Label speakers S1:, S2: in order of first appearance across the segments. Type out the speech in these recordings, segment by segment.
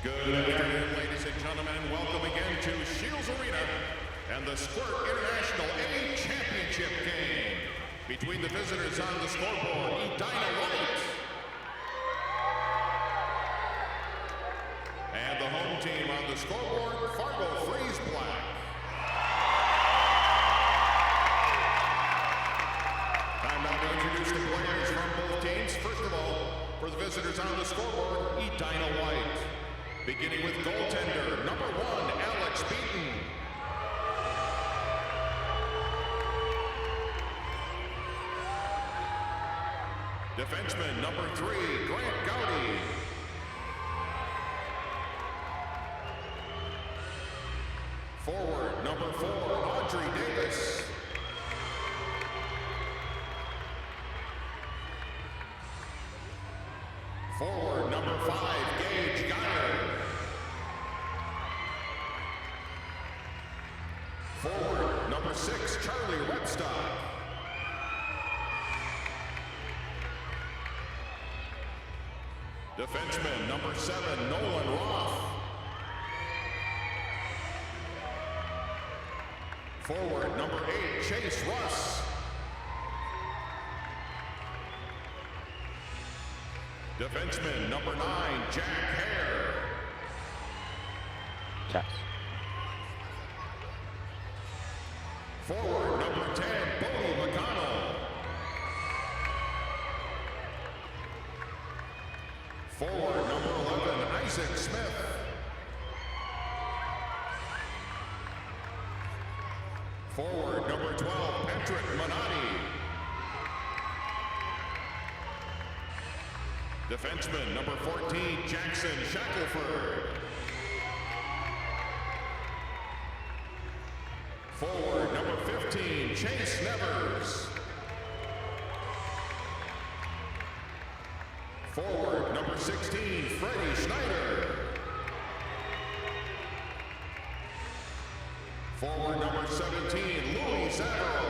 S1: Good afternoon, ladies and gentlemen, and welcome again to Shields Arena and the Squirt International A Championship game between the visitors on the scoreboard, Edina White, and the home team on the scoreboard, Fargo Freeze Black. Time now to introduce the players from both teams. First of all, for the visitors on the scoreboard, Edina White. Beginning with goaltender, number 1, Alex Beaton. Defenseman, number 3, Grant Gowdy. Forward, number 4, Audrey Davis. Forward, number 5, Gage Geyer. Forward, number 6, Charlie Repstock. Defenseman, number 7, Nolan Roth. Forward, number 8, Chase Russ. Defenseman, number 9, Jack Hare.
S2: Checks.
S1: Forward, number 10, Bodie McConnell. Forward, number 11, Isaac Smith. Forward, number 12, Patrick Minotti. Defenseman, number 14, Jackson Shackelford. Forward, number 15, Chase Nevers. Forward, number 16, Freddie Schneider. Forward, number 17, Louis Zavero.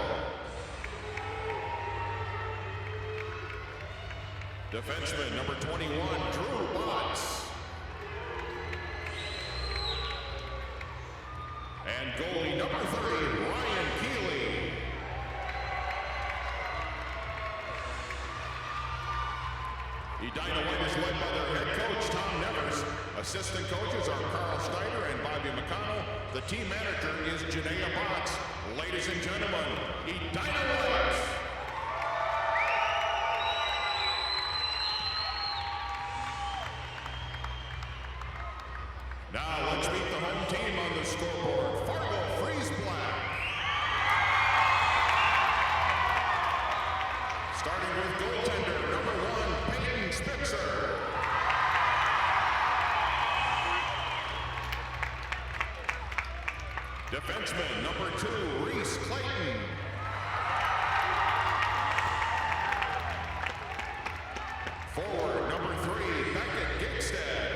S1: Defenseman, number 21, Drew Botts. And goalie number 3, Ryan Keeley. Edina White is led by their head coach, Tom Nevers. Assistant coaches are Carl Schneider and Bobby McConnell. The team manager is Janaea Botts. Ladies and gentlemen, Edina White. Now let's meet the home team on the scoreboard, Fargo Freeze Black. Starting with goaltender, number 1, Peyton Spitzer. Defenseman, number 2, Reese Clayton. Forward, number 3, Beckett Gigstad.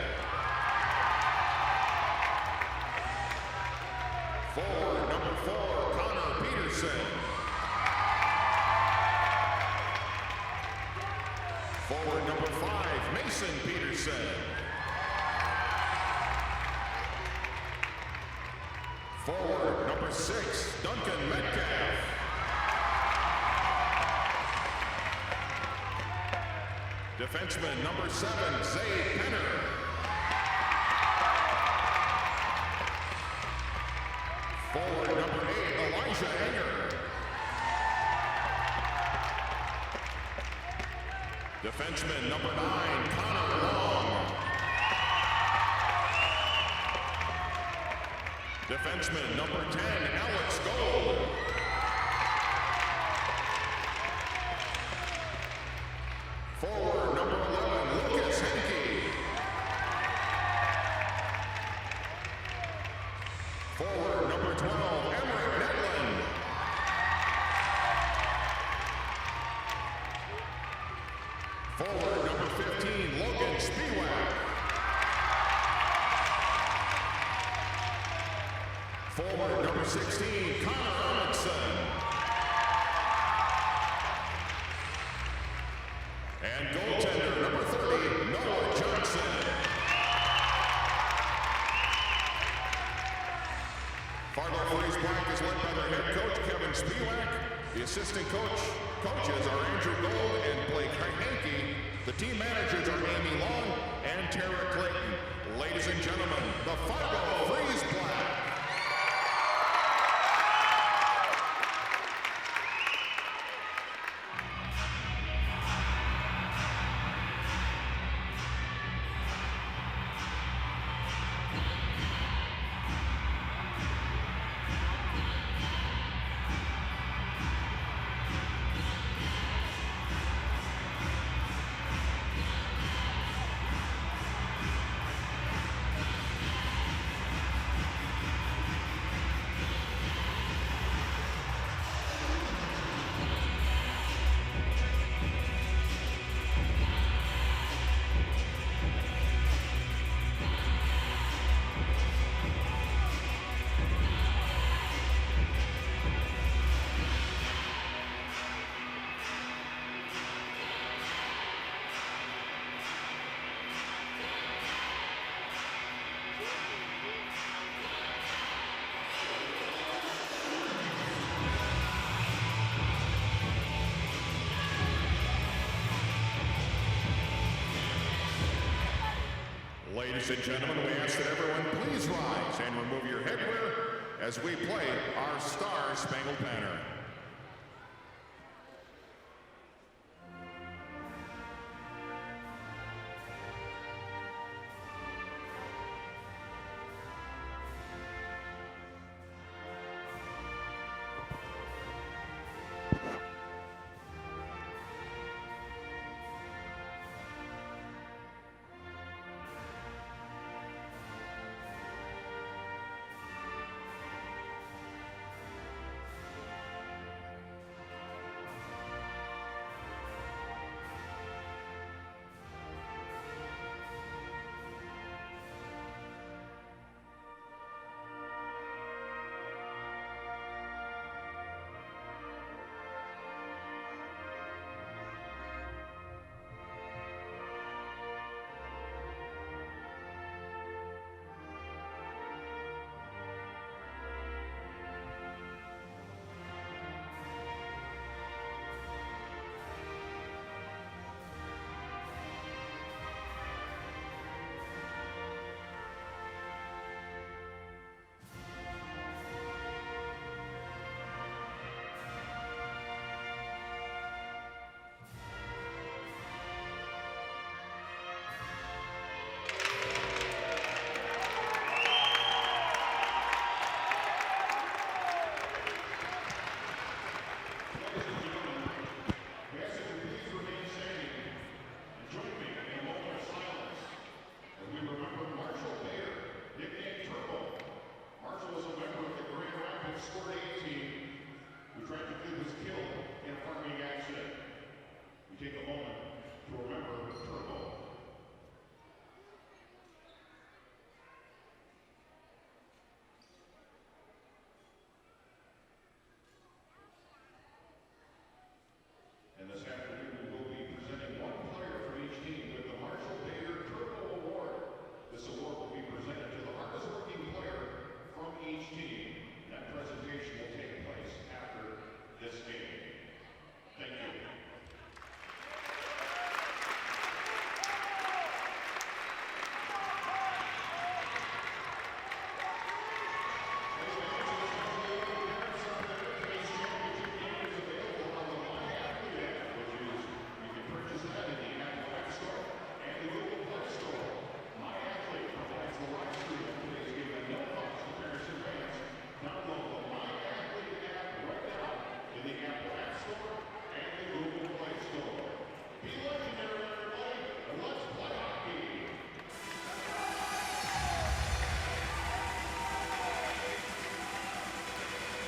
S1: Forward, number 4, Connor Peterson. Forward, number 5, Mason Peterson. Forward, number 6, Duncan Metcalf. Defenseman, number 7, Zay Penner. Forward, number 8, Elijah Enger. Defenseman, number 9, Connor Long. Defenseman, number 10, Alex Gold. Forward, number 11, Lucas Henke. Forward, number 12, Emmerich Nedlund. Forward, number 15, Logan Spiewak. Forward, number 16, Connor Amundsen. And goaltender, number 30, Noah Johnson. assistant coaches are Andrew Gold and Blake Hankey. The team managers are Amy Long and Tara Clayton. Ladies and gentlemen, the Fargo Freeze Black. Ladies and gentlemen, we ask that everyone please rise and remove your headwear as we play our Star Spangled Banner.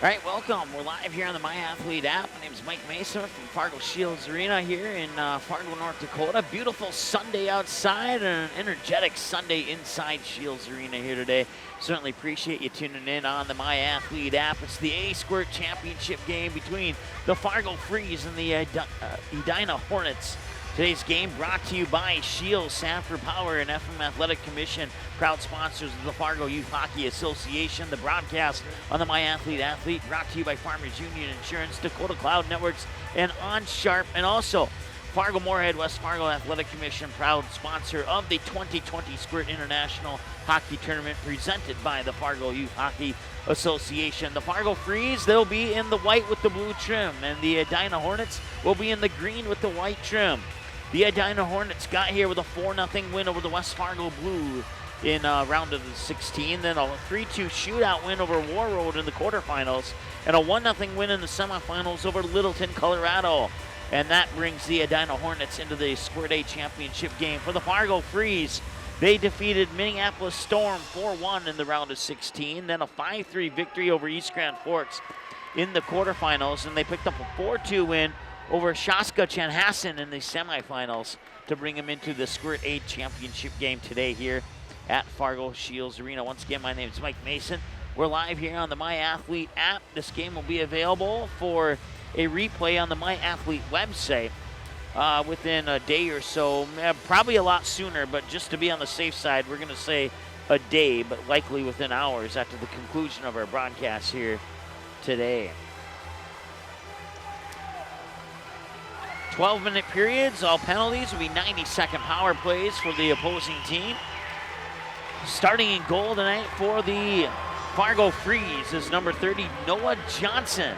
S2: All right, welcome. We're live here on the My Athlete app. My name is Mike Mesa from Fargo Shields Arena here in Fargo, North Dakota. Beautiful Sunday outside and an energetic Sunday inside Shields Arena here today. Certainly appreciate you tuning in on the My Athlete app. It's the Squirt Championship game between the Fargo Freeze and the Edina Hornets. Today's game brought to you by Shields, Sanford Power, and FM Athletic Commission, proud sponsors of the Fargo Youth Hockey Association. The broadcast on the My Athlete brought to you by Farmers Union Insurance, Dakota Cloud Networks, and On Sharp, and also Fargo Moorhead West Fargo Athletic Commission, proud sponsor of the 2020 Squirt International Hockey Tournament presented by the Fargo Youth Hockey Association. The Fargo Freeze, they'll be in the white with the blue trim, and the Edina Hornets will be in the green with the white trim. The Edina Hornets got here with a 4-0 win over the West Fargo Blue in round of the 16, then a 3-2 shootout win over War Road in the quarterfinals, and a 1-0 win in the semifinals over Littleton, Colorado. And that brings the Edina Hornets into the Squirt A championship game. For the Fargo Freeze, they defeated Minneapolis Storm 4-1 in the round of 16, then a 5-3 victory over East Grand Forks in the quarterfinals, and they picked up a 4-2 win over Shaska Chanhassen in the semifinals to bring them into the Squirt A championship game today here at Fargo Shields Arena. Once again, my name is Mike Mason. We're live here on the My Athlete app. This game will be available for a replay on the My Athlete website within a day or so, probably a lot sooner, but just to be on the safe side, we're going to say a day, but likely within hours after the conclusion of our broadcast here today. 12-minute periods, all penalties will be 90-second power plays for the opposing team. Starting in goal tonight for the Fargo Freeze is number 30, Noah Johnson.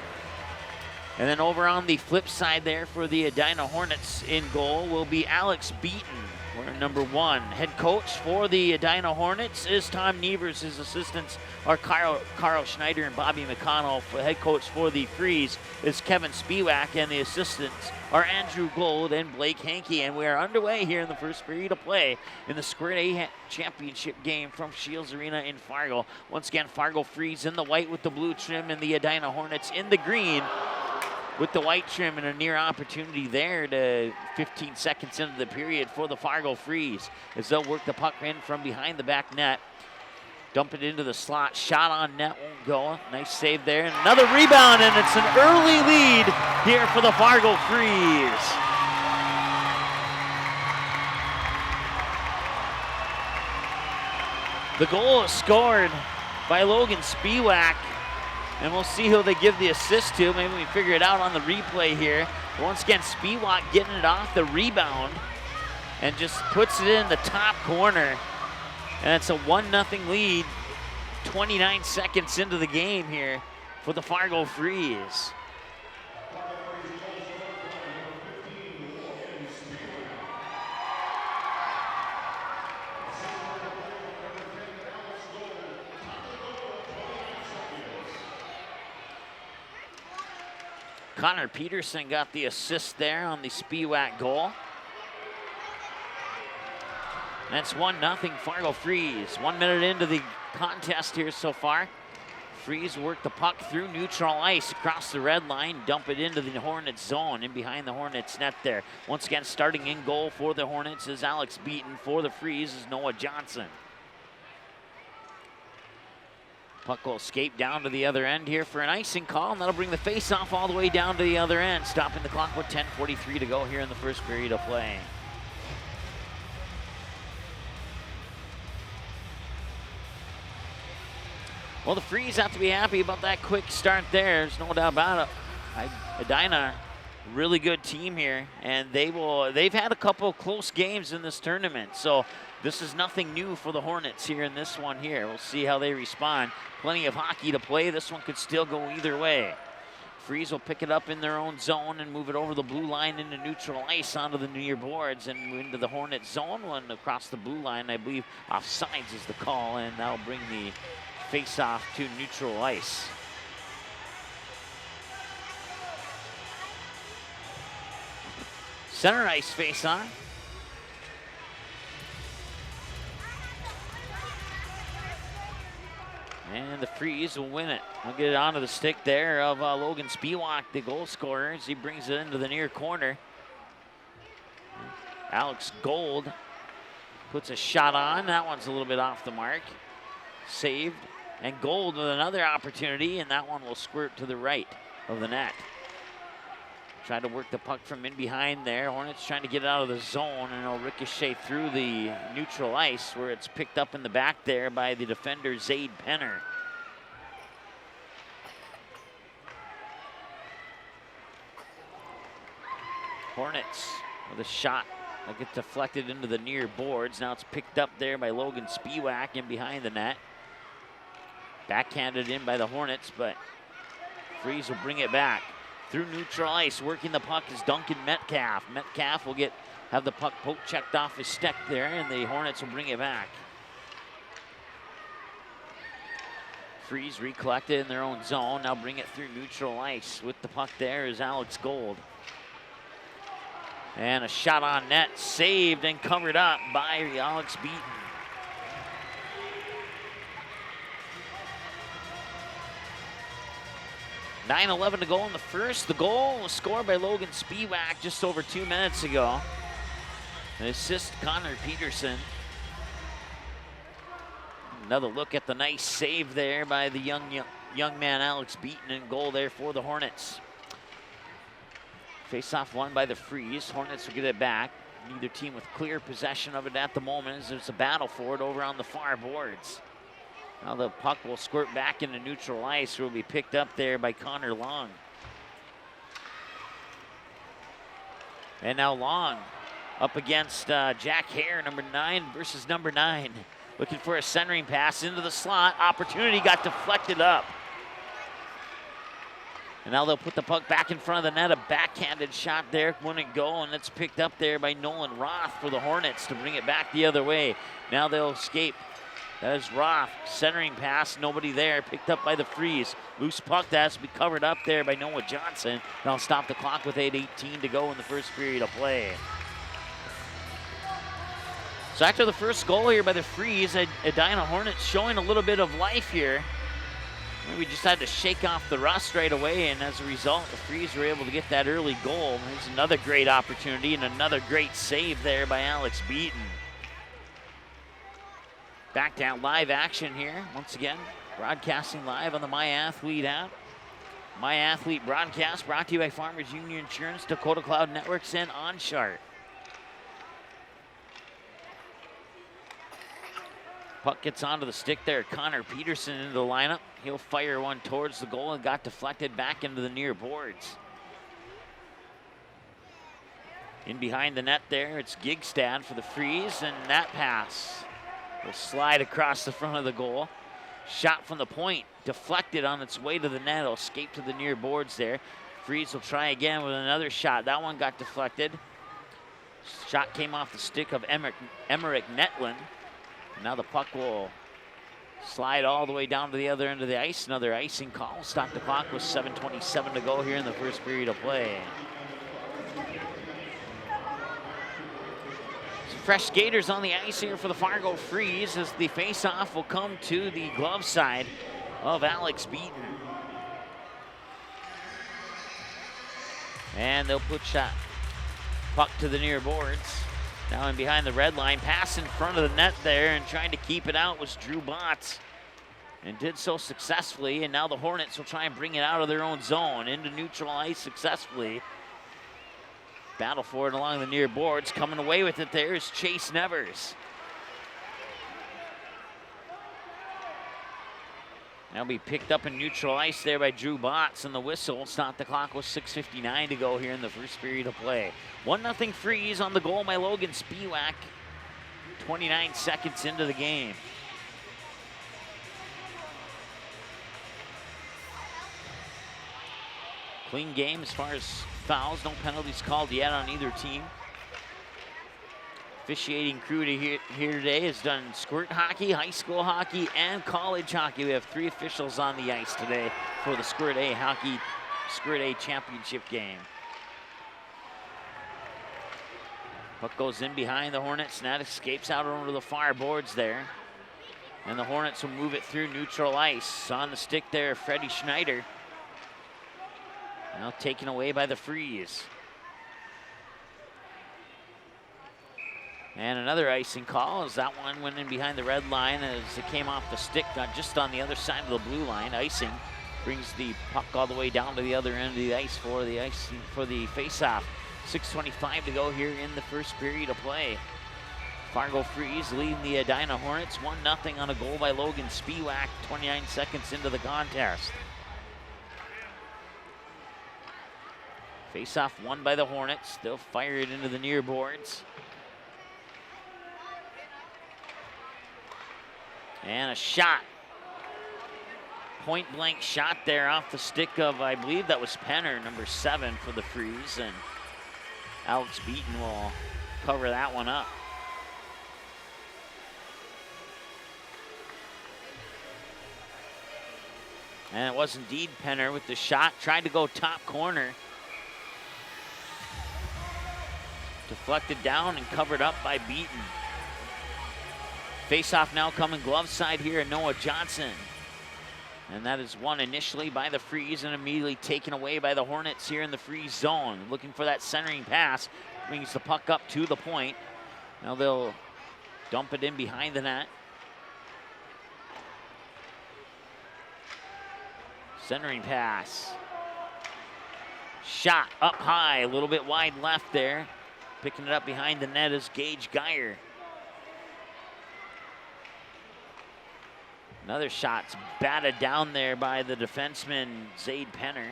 S2: And then over on the flip side there for the Edina Hornets in goal will be Alex Beaton, number 1. Head coach for the Edina Hornets is Tom Nevers. His assistants are Carl Schneider and Bobby McConnell. Head coach for the Freeze is Kevin Spiewak, and the assistants are Andrew Gold and Blake Hankey. And we are underway here in the first period of play in the Squirt A championship game from Shields Arena in Fargo. Once again, Fargo Freeze in the white with the blue trim, and the Edina Hornets in the green with the white trim, and a near opportunity there to 15 seconds into the period for the Fargo Freeze as they'll work the puck in from behind the back net. Dump it into the slot. Shot on net won't go. Nice save there. And another rebound, and it's an early lead here for the Fargo Freeze. The goal is scored by Logan Spiewak, and we'll see who they give the assist to. Maybe we figure it out on the replay here. Once again, Spiewak getting it off the rebound and just puts it in the top corner. And it's a 1-0 lead, 29 seconds into the game here for the Fargo Freeze. Connor Peterson got the assist there on the Spiewak goal. That's 1-0 Fargo Freeze. 1 minute into the contest here so far. Freeze work the puck through neutral ice across the red line, dump it into the Hornets zone, in behind the Hornets net there. Once again, starting in goal for the Hornets is Alex Beaton. For the Freeze is Noah Johnson. Puck will escape down to the other end here for an icing call, and that'll bring the face-off all the way down to the other end, stopping the clock with 10:43 to go here in the first period of play. Well, the Freeze have to be happy about that quick start there. There's no doubt about it. Edina, really good team here, and they've had a couple close games in this tournament, so this is nothing new for the Hornets here in this one here. We'll see how they respond. Plenty of hockey to play. This one could still go either way. Freeze will pick it up in their own zone and move it over the blue line into neutral ice onto the near boards and into the Hornet zone. One across the blue line, I believe offsides is the call, and that'll bring the face-off to neutral ice. Center ice face-on. And the Freeze will win it. We'll get it onto the stick there of Logan Spiewak, the goal scorer, as he brings it into the near corner. Alex Gold puts a shot on. That one's a little bit off the mark. Saved. And Gold with another opportunity, and that one will squirt to the right of the net. Try to work the puck from in behind there. Hornets trying to get it out of the zone, and it'll ricochet through the neutral ice where it's picked up in the back there by the defender, Zaid Penner. Hornets with a shot that gets deflected into the near boards. Now it's picked up there by Logan Spiewak in behind the net. Backhanded in by the Hornets, but Freeze will bring it back. Through neutral ice, working the puck is Duncan Metcalf. Metcalf will have the puck poke checked off his stick there, and the Hornets will bring it back. Freeze recollected in their own zone. Now bring it through neutral ice. With the puck there is Alex Gold. And a shot on net, saved and covered up by Alex Beaton. 9:11 to go in the first. The goal was scored by Logan Spiewak just over 2 minutes ago. An assist, Connor Peterson. Another look at the nice save there by the young man Alex Beaton, and goal there for the Hornets. Face-off won by the Freeze. Hornets will get it back. Neither team with clear possession of it at the moment, as there's a battle for it over on the far boards. Now the puck will squirt back into neutral ice, where it will be picked up there by Connor Long. And now Long up against Jack Hare, number 9 versus number 9. Looking for a centering pass into the slot. Opportunity got deflected up. And now they'll put the puck back in front of the net. A backhanded shot there wouldn't go, and it's picked up there by Nolan Roth for the Hornets to bring it back the other way. Now they'll escape. That is Roth, centering pass, nobody there, picked up by the Freeze. Loose puck that has to be covered up there by Noah Johnson. They'll stop the clock with 8:18 to go in the first period of play. So after the first goal here by the Freeze, Edina Hornets showing a little bit of life here. We just had to shake off the rust right away, and as a result, the Freeze were able to get that early goal. There's another great opportunity and another great save there by Alex Beaton. Back down live action here. Once again, broadcasting live on the MyAthlete app. MyAthlete broadcast brought to you by Farmers Union Insurance, Dakota Cloud Networks, and OnShart. Puck gets onto the stick there. Connor Peterson into the lineup. He'll fire one towards the goal and got deflected back into the near boards. In behind the net there, it's Gigstad for the Freeze, and that pass will slide across the front of the goal. Shot from the point, deflected on its way to the net. It'll escape to the near boards there. Freeze will try again with another shot. That one got deflected. Shot came off the stick of Emmerich Netlin. Now the puck will slide all the way down to the other end of the ice. Another icing call. Stop the clock with 7:27 to go here in the first period of play. Fresh skaters on the ice here for the Fargo Freeze, as the face-off will come to the glove side of Alex Beaton. And they'll put shot puck to the near boards. Now in behind the red line, pass in front of the net there, and trying to keep it out was Drew Botts, and did so successfully. And now the Hornets will try and bring it out of their own zone into neutral ice successfully. Battle for it along the near boards. Coming away with it there is Chase Nevers. Now be picked up in neutral ice there by Drew Botts, and the whistle will stop the clock with 6:59 to go here in the first period of play. 1-0 Freeze on the goal by Logan Spiewak. 29 seconds into the game. Clean game as far as fouls, no penalties called yet on either team. Officiating crew here today has done squirt hockey, high school hockey, and college hockey. We have 3 officials on the ice today for the Squirt A hockey, Squirt A championship game. Puck goes in behind the Hornets, and that escapes out over the far boards there. And the Hornets will move it through neutral ice. On the stick there, Freddie Schneider. Now taken away by the Freeze. And another icing call, as that one went in behind the red line as it came off the stick, just on the other side of the blue line. Icing brings the puck all the way down to the other end of the ice for the face-off. 6:25 to go here in the first period of play. Fargo Freeze leading the Edina Hornets 1-0 on a goal by Logan Spiewak 29 seconds into the contest. Face-off won by the Hornets. They'll fire it into the near boards. And a shot. Point blank shot there off the stick of, I believe that was Penner, number 7 for the Freeze, and Alex Beaton will cover that one up. And it was indeed Penner with the shot, tried to go top corner. Deflected down and covered up by Beaton. Face-off now coming glove side here, Noah Johnson. And that is won initially by the Freeze and immediately taken away by the Hornets here in the Freeze zone. Looking for that centering pass, brings the puck up to the point. Now they'll dump it in behind the net. Centering pass. Shot up high, a little bit wide left there. Picking it up behind the net is Gage Geyer. Another shot's batted down there by the defenseman, Zade Penner.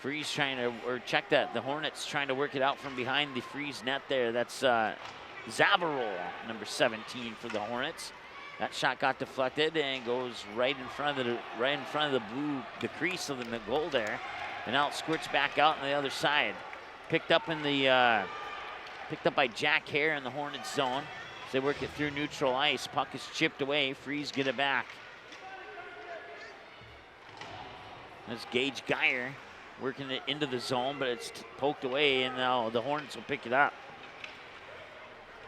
S2: Freeze trying to, or check that, the Hornets trying to work it out from behind the Freeze net there. That's Zabarol, number 17 for the Hornets. That shot got deflected and goes right in front of the crease of the goal there. And now it squirts back out on the other side. Picked up by Jack Hare in the Hornets zone. As they work it through neutral ice. Puck is chipped away. Freeze get it back. That's Gage Geyer working it into the zone, but it's poked away, and now the Hornets will pick it up.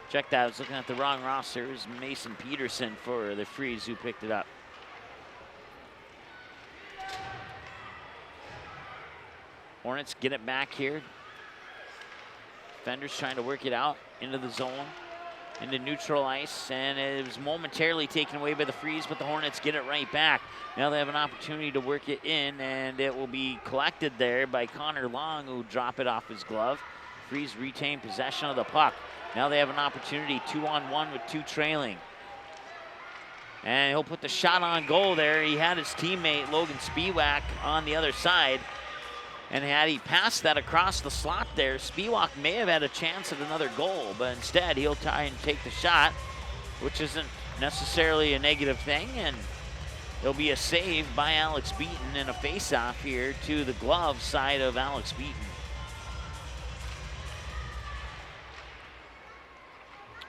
S2: Check that, I was looking at the wrong roster. It was Mason Peterson for the Freeze who picked it up. Hornets get it back here. Defenders trying to work it out into the zone, into neutral ice, and it was momentarily taken away by the Freeze, but the Hornets get it right back. Now they have an opportunity to work it in, and it will be collected there by Connor Long, who drop it off his glove. Freeze retain possession of the puck. Now they have an opportunity, 2-on-1 with 2 trailing. And he'll put the shot on goal there. He had his teammate, Logan Spiewak, on the other side. And had he passed that across the slot there, Spiewak may have had a chance at another goal, but instead he'll try and take the shot, which isn't necessarily a negative thing, and there'll be a save by Alex Beaton and a face-off here to the glove side of Alex Beaton.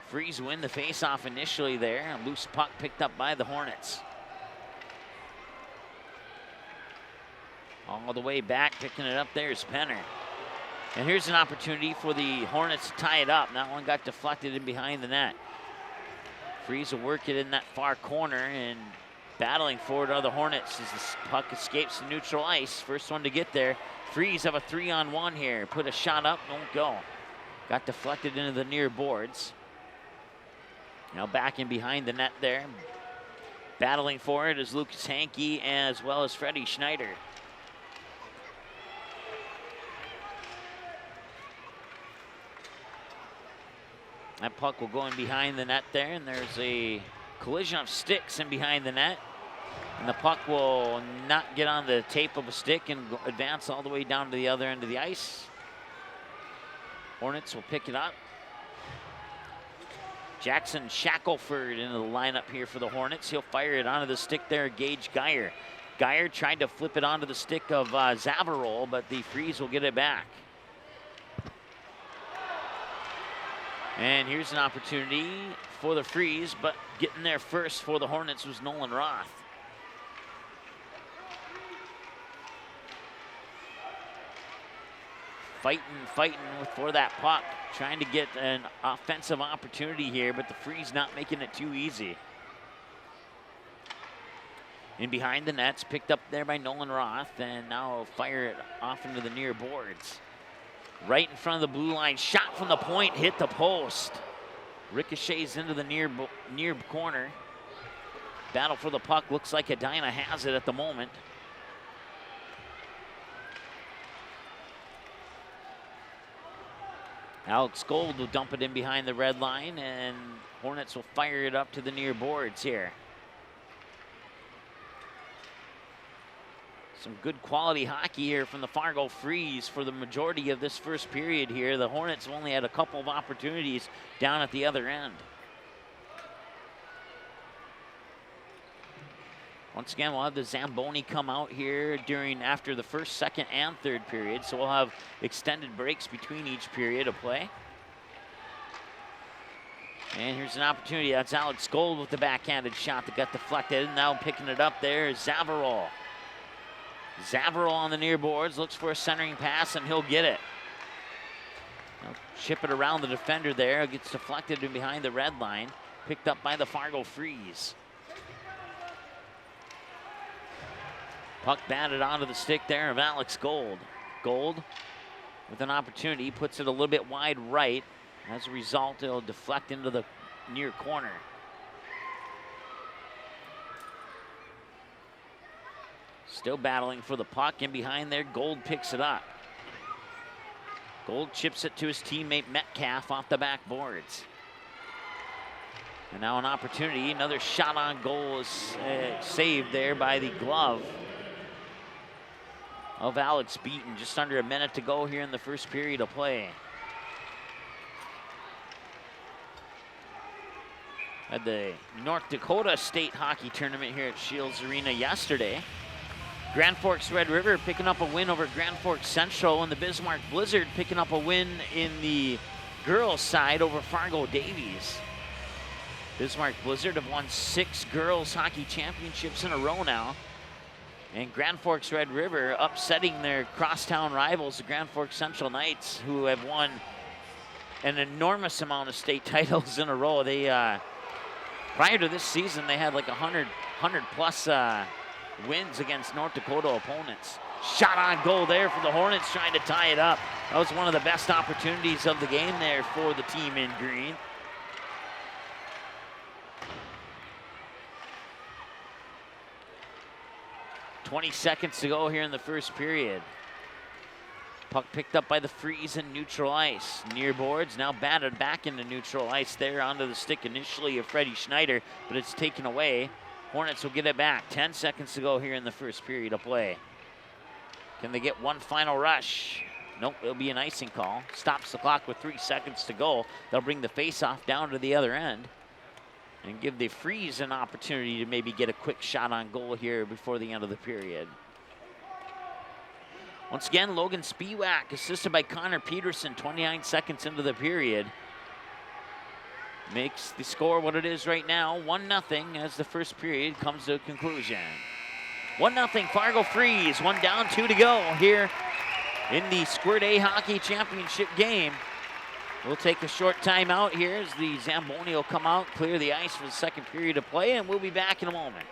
S2: Freeze win the face-off initially there. A loose puck picked up by the Hornets. All the way back, picking it up there is Penner. And here's an opportunity for the Hornets to tie it up. That one got deflected in behind the net. Freeze will work it in that far corner, and battling for it are the Hornets as the puck escapes the neutral ice. First one to get there. Freeze have a 3-on-1 here. Put a shot up, won't go. Got deflected into the near boards. Now back in behind the net there. Battling for it is Lucas Hankey as well as Freddie Schneider. That puck will go in behind the net there, and there's a collision of sticks in behind the net. And the puck will not get on the tape of a stick and advance all the way down to the other end of the ice. Hornets will pick it up. Jackson Shackelford into the lineup here for the Hornets. He'll fire it onto the stick there, Gage Geyer. Geyer tried to flip it onto the stick of Zavarol, but the Freeze will get it back. And here's an opportunity for the Freeze, but getting there first for the Hornets was Nolan Roth. Fighting for that puck, trying to get an offensive opportunity here, but the Freeze not making it too easy. In behind the nets, picked up there by Nolan Roth, and now he'll fire it off into the near boards. Right in front of the blue line, shot from the point, hit the post. Ricochets into the near corner. Battle for the puck. Looks like Edina has it at the moment. Alex Gold will dump it in behind the red line, and Hornets will fire it up to the near boards here. Some good quality hockey here from the Fargo Freeze for the majority of this first period here. The Hornets have only had a couple of opportunities down at the other end. Once again, we'll have the Zamboni come out here after the first, second, and third period. So we'll have extended breaks between each period of play. And here's an opportunity. That's Alex Gold with the backhanded shot that got deflected. And now picking it up there is Zavarol. Zavarol on the near boards, looks for a centering pass, and he'll get it. He'll chip it around the defender there. It gets deflected in behind the red line. Picked up by the Fargo Freeze. Puck batted onto the stick there of Alex Gold. Gold with an opportunity, puts it a little bit wide right. As a result, it'll deflect into the near corner. Still battling for the puck, and behind there, Gold picks it up. Gold chips it to his teammate Metcalf off the backboards. And now an opportunity, another shot on goal is saved there by the glove of Alex Beaton. Just under a minute to go here in the first period of play. Had the North Dakota State Hockey Tournament here at Shields Arena yesterday. Grand Forks Red River picking up a win over Grand Forks Central, and the Bismarck Blizzard picking up a win in the girls' side over Fargo Davies. Bismarck Blizzard have won 6 girls hockey championships in a row now. And Grand Forks Red River upsetting their crosstown rivals, the Grand Forks Central Knights, who have won an enormous amount of state titles in a row. They, prior to this season, they had like 100 plus wins against North Dakota opponents. Shot on goal there for the Hornets, trying to tie it up. That was one of the best opportunities of the game there for the team in green. .20 seconds to go here in the first period. Puck picked up by the Freeze in neutral ice. Near boards, now batted back into neutral ice there onto the stick initially of Freddie Schneider, but it's taken away. Hornets will get it back. 10 seconds to go here in the first period of play. Can they get one final rush? Nope, it'll be an icing call. Stops the clock with 3 seconds to go. They'll bring the face-off down to the other end and give the Freeze an opportunity to maybe get a quick shot on goal here before the end of the period. Once again, Logan Spiewak, assisted by Connor Peterson, 29 seconds into the period. Makes the score what it is right now, 1-0 as the first period comes to a conclusion. 1-0 Fargo Freeze, 1 down, 2 to go here in the Squirt A Hockey Championship game. We'll take a short timeout here as the Zamboni will come out, clear the ice for the second period of play, and we'll be back in a moment.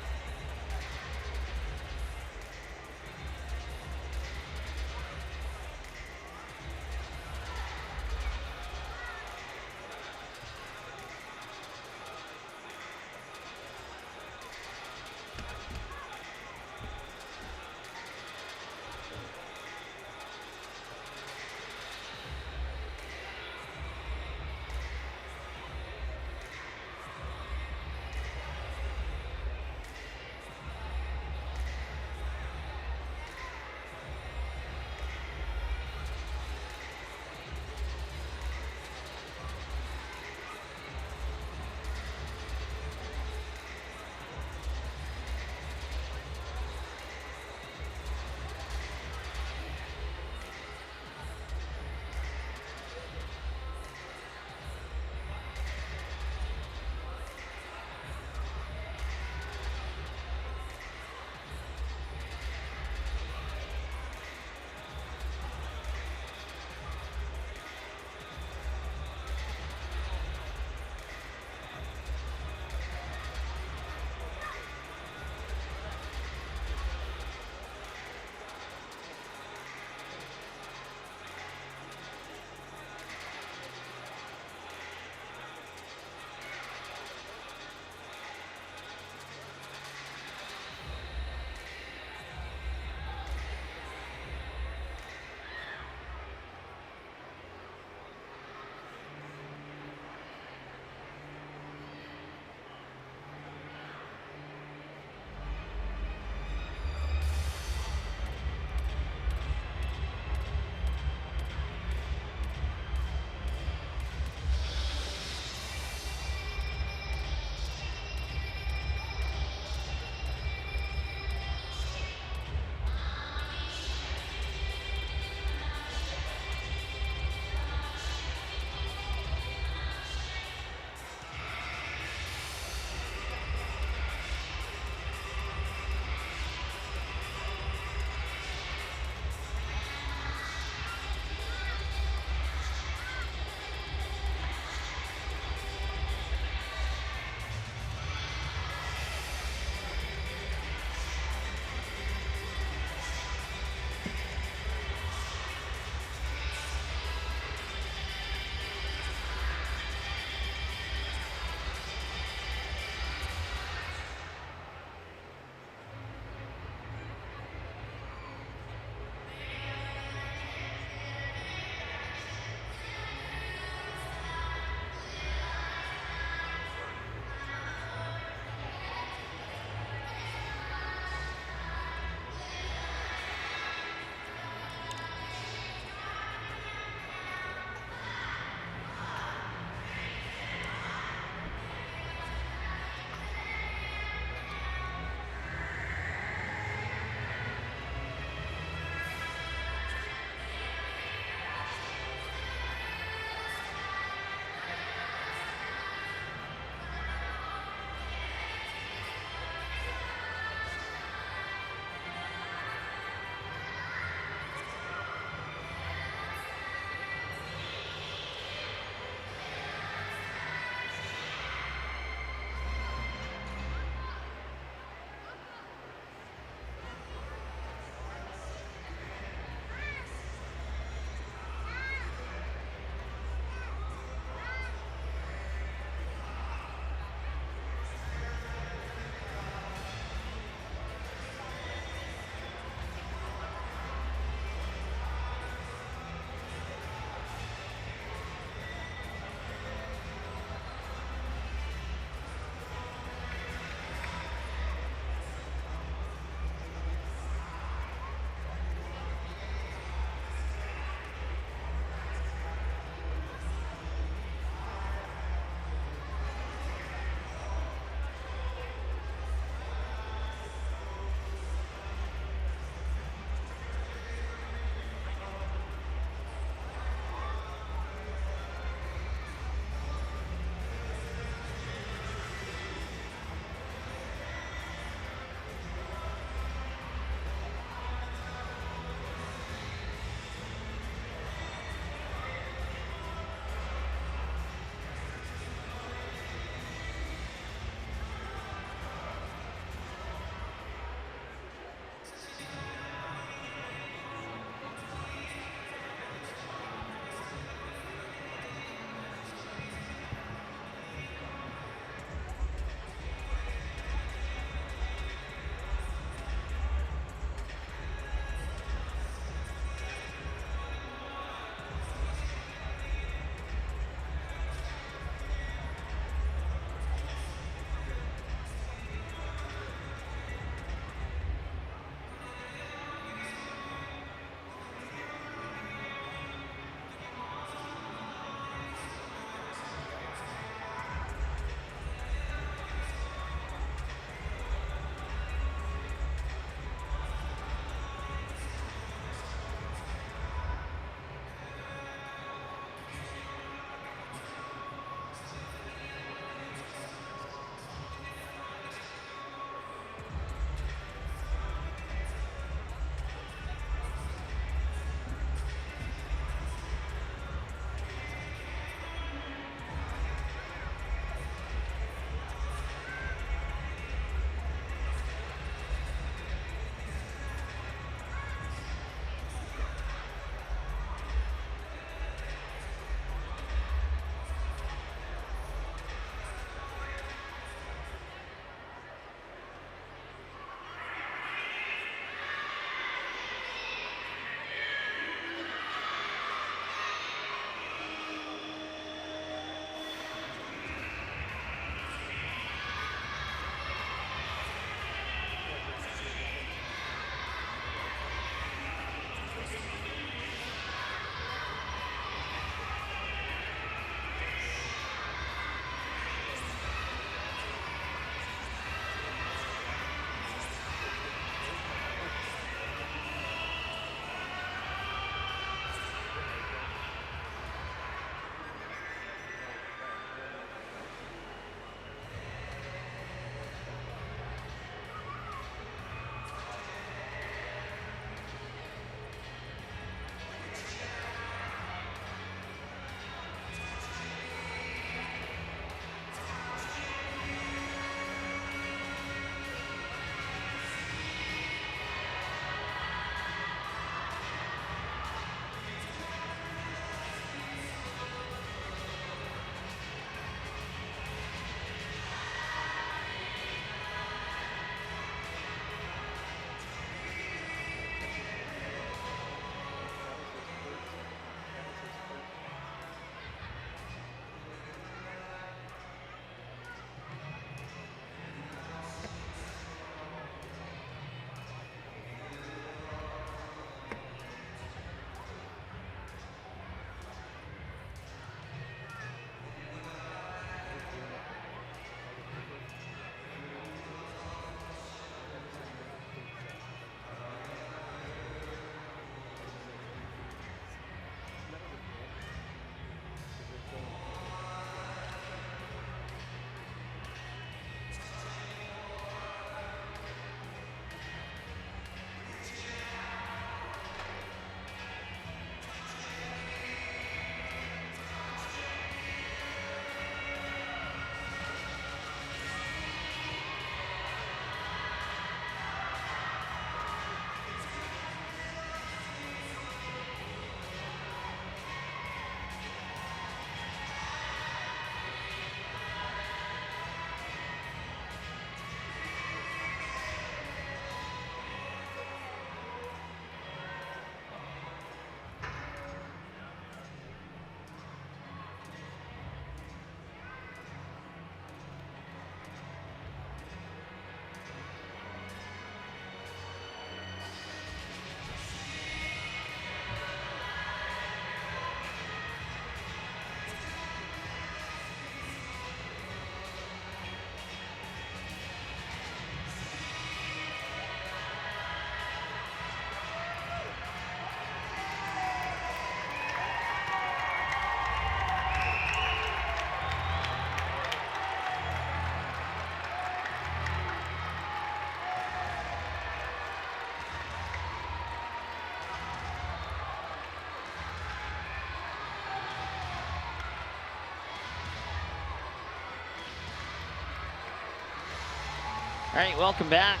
S2: All right, welcome back.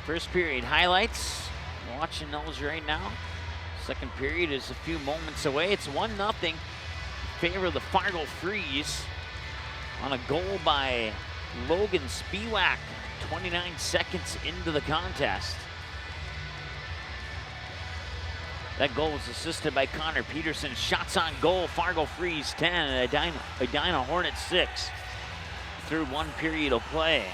S2: First period highlights. Watching those right now. Second period is a few moments away. It's 1-0 in favor of the Fargo Freeze on a goal by Logan Spiewak, 29 seconds into the contest. That goal was assisted by Connor Peterson. Shots on goal, Fargo Freeze 10 and Edina Hornets 6 through one period of play.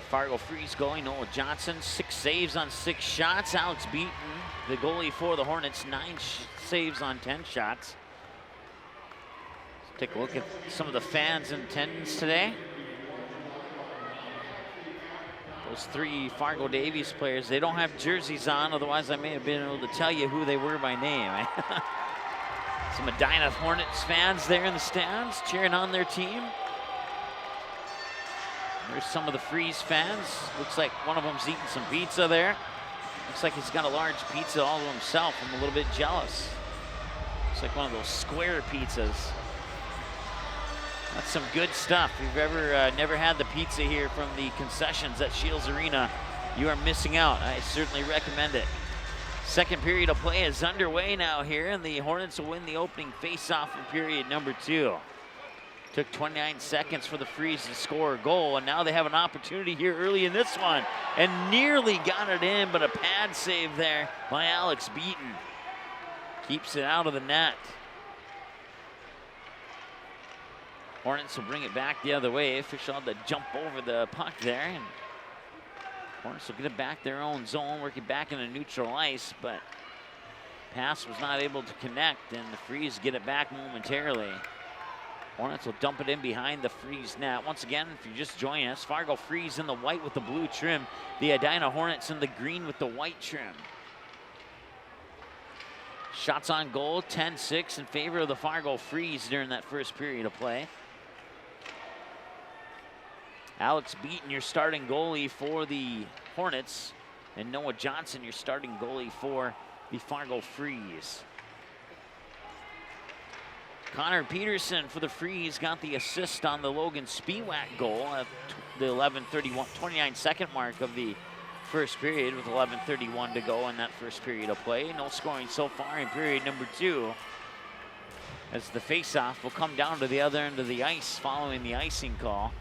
S2: Fargo Freeze goalie Noah Johnson, 6 saves on 6 shots. Alex Beaton, the goalie for the Hornets, 9 saves on 10 shots. Let's take a look at some of the fans in attendance today. Those 3 Fargo Davies players, they don't have jerseys on, otherwise I may have been able to tell you who they were by name. Some Edina Hornets fans there in the stands cheering on their team. There's some of the Freeze fans. Looks like one of them's eating some pizza there. Looks like he's got a large pizza all to himself. I'm a little bit jealous. Looks like one of those square pizzas. That's some good stuff. If you've ever never had the pizza here from the concessions at Shields Arena, you are missing out. I certainly recommend it. Second period of play is underway now here, and the Hornets will win the opening face-off in period number 2. Took 29 seconds for the Freeze to score a goal, and now they have an opportunity here early in this one, and nearly got it in, but a pad save there by Alex Beaton. Keeps it out of the net. Hornets will bring it back the other way. Official had to jump over the puck there, and Hornets will get it back their own zone, work it back into neutral ice, but pass was not able to connect, and the Freeze get it back momentarily. Hornets will dump it in behind the Freeze net. Once again, if you're just joining us, Fargo Freeze in the white with the blue trim. The Edina Hornets in the green with the white trim. Shots on goal, 10-6 in favor of the Fargo Freeze during that first period of play. Alex Beaton, your starting goalie for the Hornets, and Noah Johnson, your starting goalie for the Fargo Freeze. Connor Peterson for the Freeze got the assist on the Logan Spiewak goal at the 29-second mark of the first period with 11:31 to go in that first period of play. No scoring so far in period number 2, as the faceoff will come down to the other end of the ice following the icing call.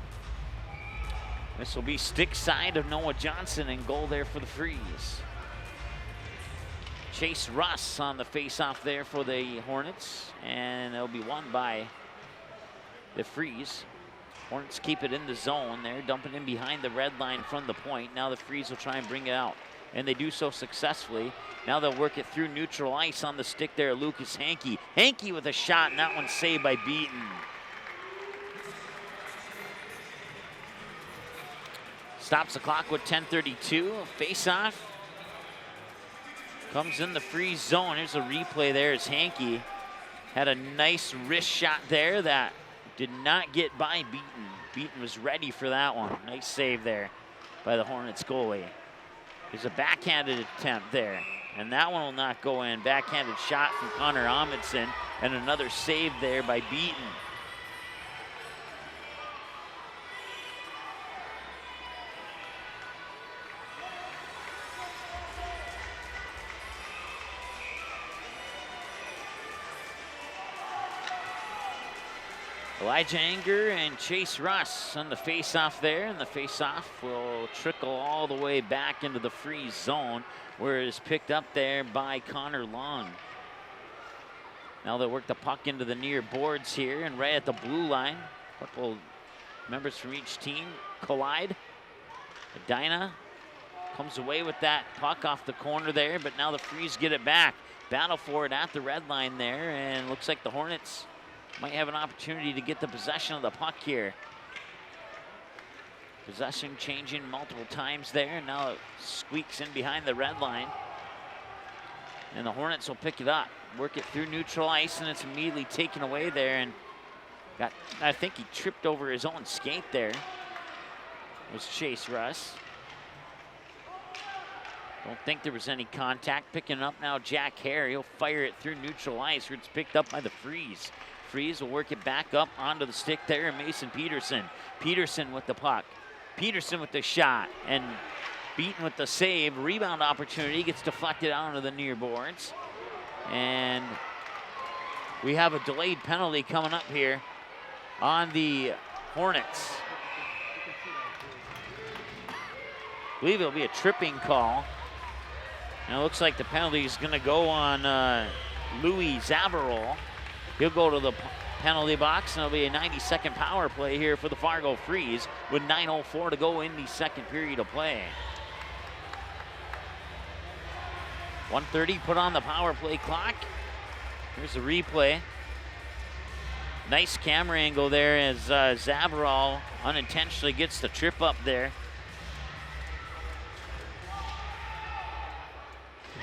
S2: This will be stick side of Noah Johnson, and goal there for the Freeze. Chase Russ on the faceoff there for the Hornets, and it'll be won by the Freeze. Hornets keep it in the zone. They're dumping in behind the red line from the point. Now the Freeze will try and bring it out, and they do so successfully. Now they'll work it through neutral ice on the stick there, Lucas Hankey. Hankey with a shot, and that one's saved by Beaton. Stops the clock with 10:32. Faceoff. Comes in the Freeze zone. Here's a replay there as Hankey had a nice wrist shot there that did not get by Beaton. Beaton was ready for that one. Nice save there by the Hornets goalie. There's a backhanded attempt there, and that one will not go in. Backhanded shot from Connor Amundsen, and another save there by Beaton. Elijah Anger and Chase Russ on the face-off there, and the face-off will trickle all the way back into the Freeze zone, where it is picked up there by Connor Long. Now they work the puck into the near boards here, and right at the blue line, a couple members from each team collide. Edina comes away with that puck off the corner there, but now the Freeze get it back. Battle for it at the red line there, and looks like the Hornets might have an opportunity to get the possession of the puck here. Possession changing multiple times there, and now it squeaks in behind the red line. And the Hornets will pick it up, work it through neutral ice, and it's immediately taken away there. And I think he tripped over his own skate there. It was Chase Russ. Don't think there was any contact. Picking it up now, Jack Hare. He'll fire it through neutral ice, where it's picked up by the Freeze. Freeze will work it back up onto the stick there, and Mason Peterson. Peterson with the puck. Peterson with the shot, and beaten with the save. Rebound opportunity gets deflected out onto the near boards. And we have a delayed penalty coming up here on the Hornets. I believe it'll be a tripping call. And it looks like the penalty is going to go on Louis Zavarol. He'll go to the penalty box, and it'll be a 90-second power play here for the Fargo Freeze with 9:04 to go in the second period of play. 1:30 put on the power play clock. Here's the replay. Nice camera angle there as Zavarol unintentionally gets the trip up there.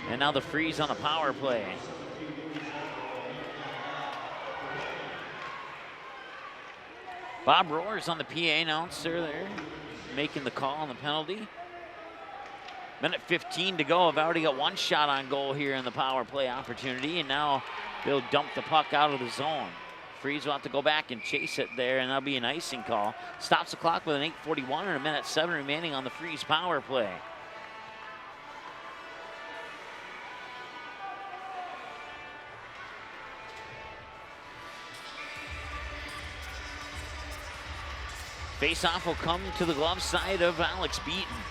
S2: And now the Freeze on the power play. Bob Rohr's on the PA announcer there, making the call on the penalty. Minute 15 to go. I've already got one shot on goal here in the power play opportunity, and now they'll dump the puck out of the zone. Freeze will have to go back and chase it there, and that'll be an icing call. Stops the clock with an 8:41 and a minute 7 remaining on the Freeze power play. Face-off will come to the glove side of Alex Beaton.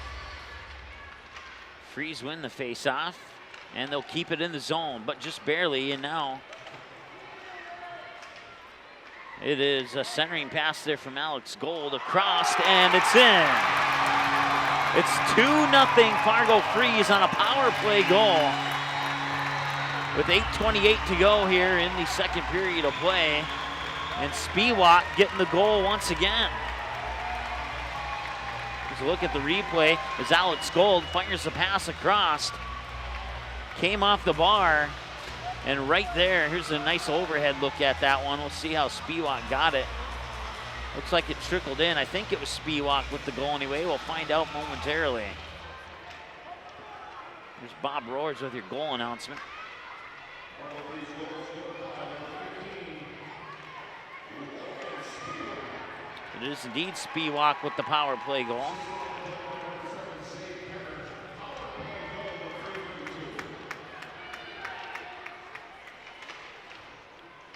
S2: Freeze win the face-off, and they'll keep it in the zone, but just barely, and now it is a centering pass there from Alex Gold across, and it's in. It's 2-0 Fargo Freeze on a power play goal with 8:28 to go here in the second period of play, and Spiewak getting the goal once again. Look at the replay as Alex Gold fires the pass across. Came off the bar, and right there, here's a nice overhead look at that one. We'll see how Spiewak got it. Looks like it trickled in. I think it was Spiewak with the goal anyway. We'll find out momentarily. There's Bob Roars with your goal announcement. It is indeed Spiewak with the power play goal.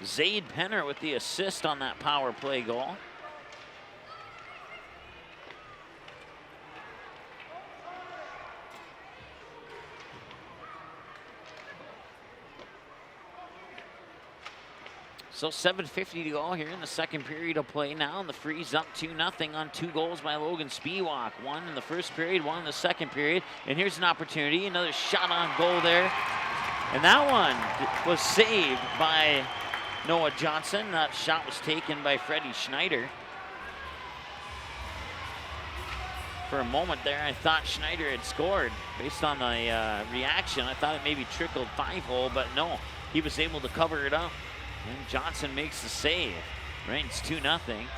S2: Zaid Penner with the assist on that power play goal. So 7:50 to go here in the second period of play now, and the Freeze up 2-0 on 2 goals by Logan Spiewak. 1 in the first period, 1 in the second period. And here's an opportunity, another shot on goal there. And that one was saved by Noah Johnson. That shot was taken by Freddie Schneider. For a moment there, I thought Schneider had scored. Based on the reaction, I thought it maybe trickled 5-hole, but no, he was able to cover it up. And Johnson makes the save. Reigns 2-0.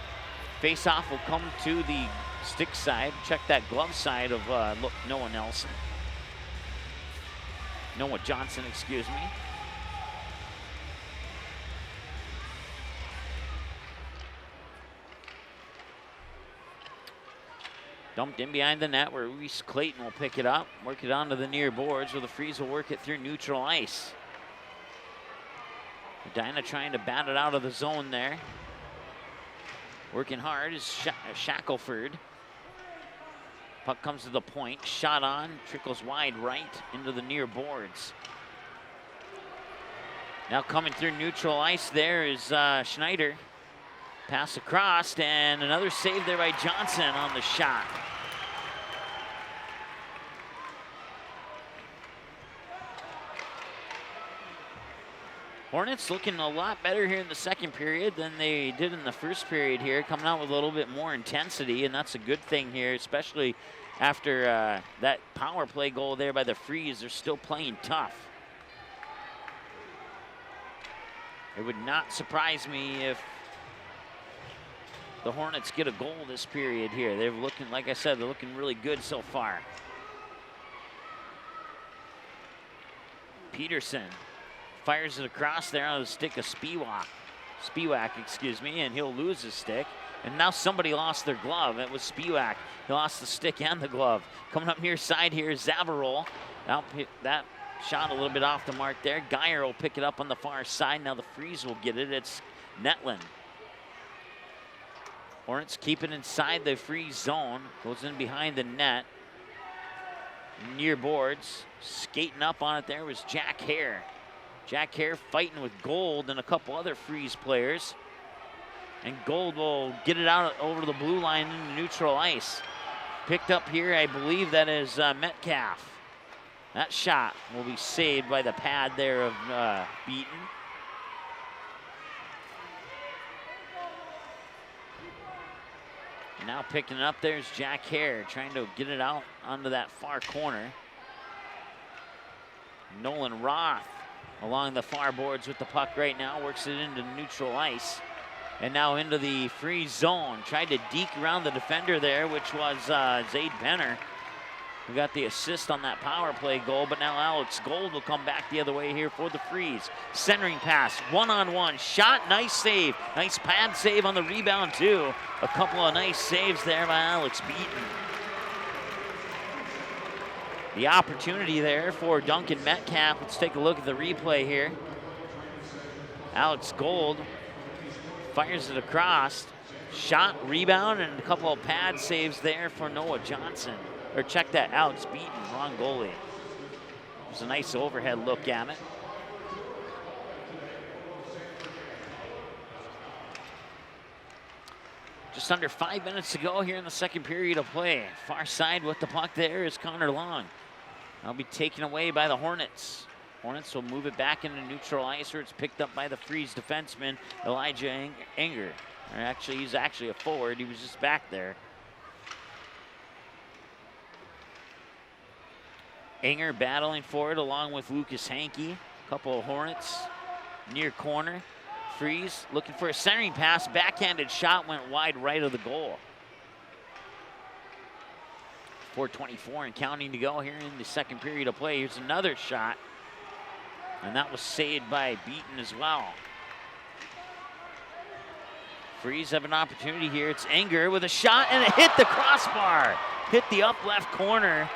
S2: Face-off will come to the stick side. Check that glove side of Noah Nelson. Noah Johnson, excuse me. Dumped in behind the net where Reese Clayton will pick it up, work it onto the near boards where the Freeze will work it through neutral ice. Edina trying to bat it out of the zone there. Working hard is Shackelford. Puck comes to the point, shot on, trickles wide right into the near boards. Now coming through neutral ice there is Schneider. Pass across, and another save there by Johnson on the shot. Hornets looking a lot better here in the second period than they did in the first period here, coming out with a little bit more intensity, and that's a good thing here, especially after that power play goal there by the Freeze. They're still playing tough. It would not surprise me if the Hornets get a goal this period here. They're looking, like I said, they're looking really good so far. Peterson fires it across there on the stick of Spiewak, excuse me, and he'll lose his stick. And now somebody lost their glove. It was Spiewak. He lost the stick and the glove. Coming up near side here is Zavarol. Now that shot a little bit off the mark there. Geyer will pick it up on the far side. Now the Freeze will get it. It's Netlin. Hornets keep it inside the Freeze zone. Goes in behind the net. Near boards. Skating up on it there was Jack Hare. Jack Hare fighting with Gold and a couple other Freeze players. And Gold will get it out over the blue line into neutral ice. Picked up here, I believe that is Metcalf. That shot will be saved by the pad there of Beaton. Now picking it up there is Jack Hare, trying to get it out onto that far corner. Nolan Roth along the far boards with the puck right now, works it into neutral ice. And now into the Freeze zone. Tried to deke around the defender there, which was Zade Penner, who got the assist on that power play goal. But now Alex Gold will come back the other way here for the Freeze. Centering pass, one-on-one, shot, nice save. Nice pad save on the rebound too. A couple of nice saves there by Alex Beaton. The opportunity there for Duncan Metcalf. Let's take a look at the replay here. Alex Gold fires it across. Shot, rebound, and a couple of pad saves there for Noah Johnson. Or check that, Alex Beaton, wrong goalie. It was a nice overhead look at it. Just under 5 minutes to go here in the second period of play. Far side with the puck there is Connor Long. That'll be taken away by the Hornets. Hornets will move it back into neutral ice, where it's picked up by the Freeze defenseman, Elijah Enger. Or actually, he's actually a forward. He was just back there. Enger battling for it along with Lucas Hankey. A couple of Hornets near corner. Freeze looking for a centering pass. Backhanded shot went wide right of the goal. 4:24 and counting to go here in the second period of play. Here's another shot. And that was saved by Beaton as well. Freeze have an opportunity here. It's Enger with a shot, and it hit the crossbar. Hit the up left corner.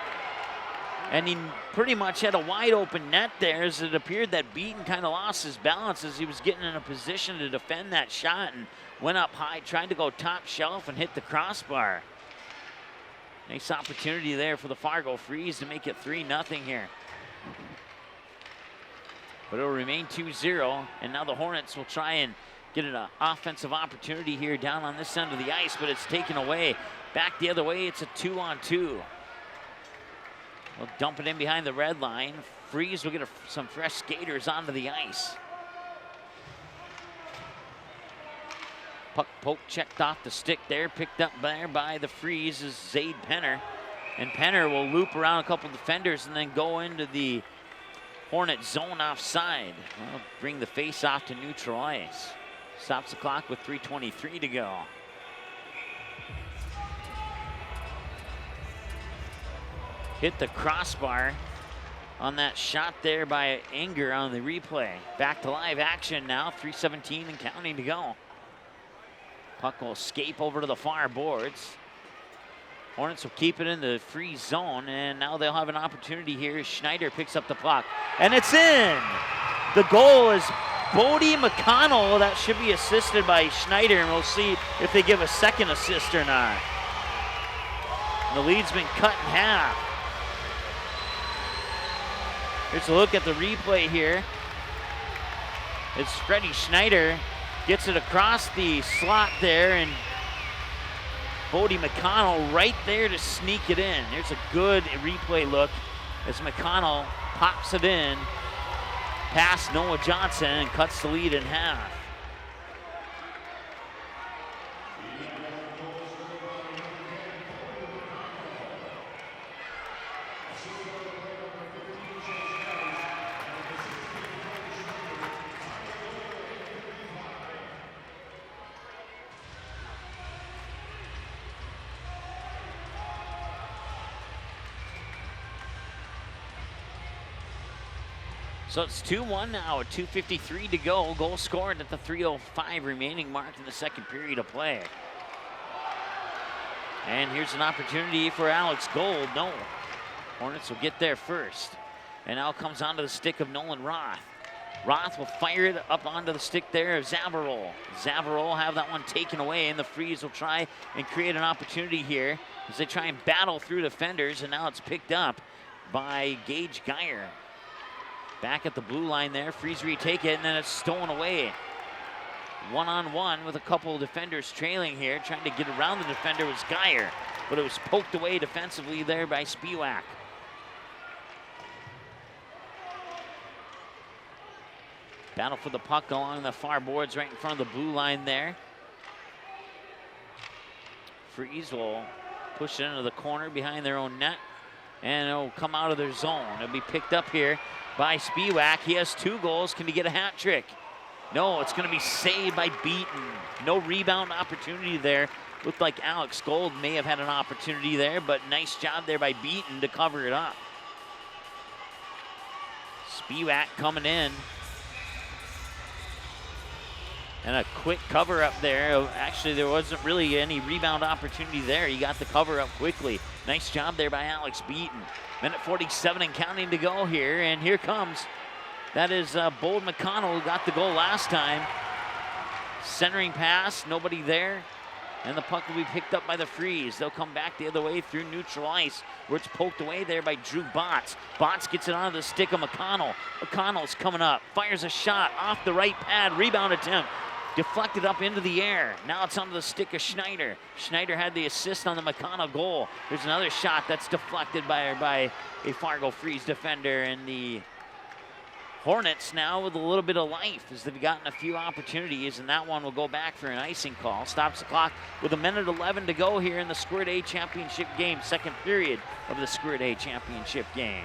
S2: And he pretty much had a wide open net there, as it appeared that Beaton kind of lost his balance as he was getting in a position to defend that shot and went up high, tried to go top shelf and hit the crossbar. Nice opportunity there for the Fargo Freeze to make it 3-0 here. But it'll remain 2-0, and now the Hornets will try and get an offensive opportunity here down on this end of the ice, but it's taken away. Back the other way, it's a 2-on-2. We'll dump it in behind the red line. Freeze will get some fresh skaters onto the ice. Puck poke checked off the stick there, picked up there by the Freeze is Zade Penner. And Penner will loop around a couple defenders and then go into the Hornet zone offside. Well, bring the face off to neutral ice. Stops the clock with 3:23 to go. Hit the crossbar on that shot there by Enger on the replay. Back to live action now, 3:17 and counting to go. Puck will escape over to the far boards. Hornets will keep it in the Freeze zone, and now they'll have an opportunity here. Schneider picks up the puck, and it's in! The goal is Bodie McConnell. That should be assisted by Schneider, and we'll see if they give a second assist or not. The lead's been cut in half. Here's a look at the replay here. It's Freddie Schneider gets it across the slot there, and Bodie McConnell right there to sneak it in. There's a good replay look as McConnell pops it in past Noah Johnson and cuts the lead in half. So it's 2-1 now with 2:53 to go. Goal scored at the 3:05 remaining mark in the second period of play. And here's an opportunity for Alex Gold. No, Hornets will get there first. And now comes onto the stick of Nolan Roth. Roth will fire it up onto the stick there of Zavarol. Zavarol will have that one taken away, and the Freeze will try and create an opportunity here as they try and battle through defenders, and now it's picked up by Gage Geyer. Back at the blue line there, Freeze retake it, and then it's stolen away. One-on-one with a couple of defenders trailing here. Trying to get around the defender was Geyer, but it was poked away defensively there by Spiewak. Battle for the puck along the far boards right in front of the blue line there. Freeze will push it into the corner behind their own net, and it'll come out of their zone. It'll be picked up here by Spiewak. He has 2 goals. Can he get a hat trick? No, it's going to be saved by Beaton. No rebound opportunity there. Looked like Alex Gold may have had an opportunity there, but nice job there by Beaton to cover it up. Spiewak coming in. And a quick cover up there. Actually, there wasn't really any rebound opportunity there. He got the cover up quickly. Nice job there by Alex Beaton. Minute 47 and counting to go here, and here comes. That is Bold McConnell who got the goal last time. Centering pass, nobody there. And the puck will be picked up by the Freeze. They'll come back the other way through neutral ice, where it's poked away there by Drew Botts. Botts gets it onto the stick of McConnell. McConnell's coming up, fires a shot off the right pad, rebound attempt. Deflected up into the air. Now it's onto the stick of Schneider. Schneider had the assist on the McConnell goal. There's another shot that's deflected by a Fargo Freeze defender, and the Hornets now with a little bit of life as they've gotten a few opportunities, and that one will go back for an icing call. Stops the clock with 1:11 to go here in the Squirt A championship game, second period of the Squirt A championship game.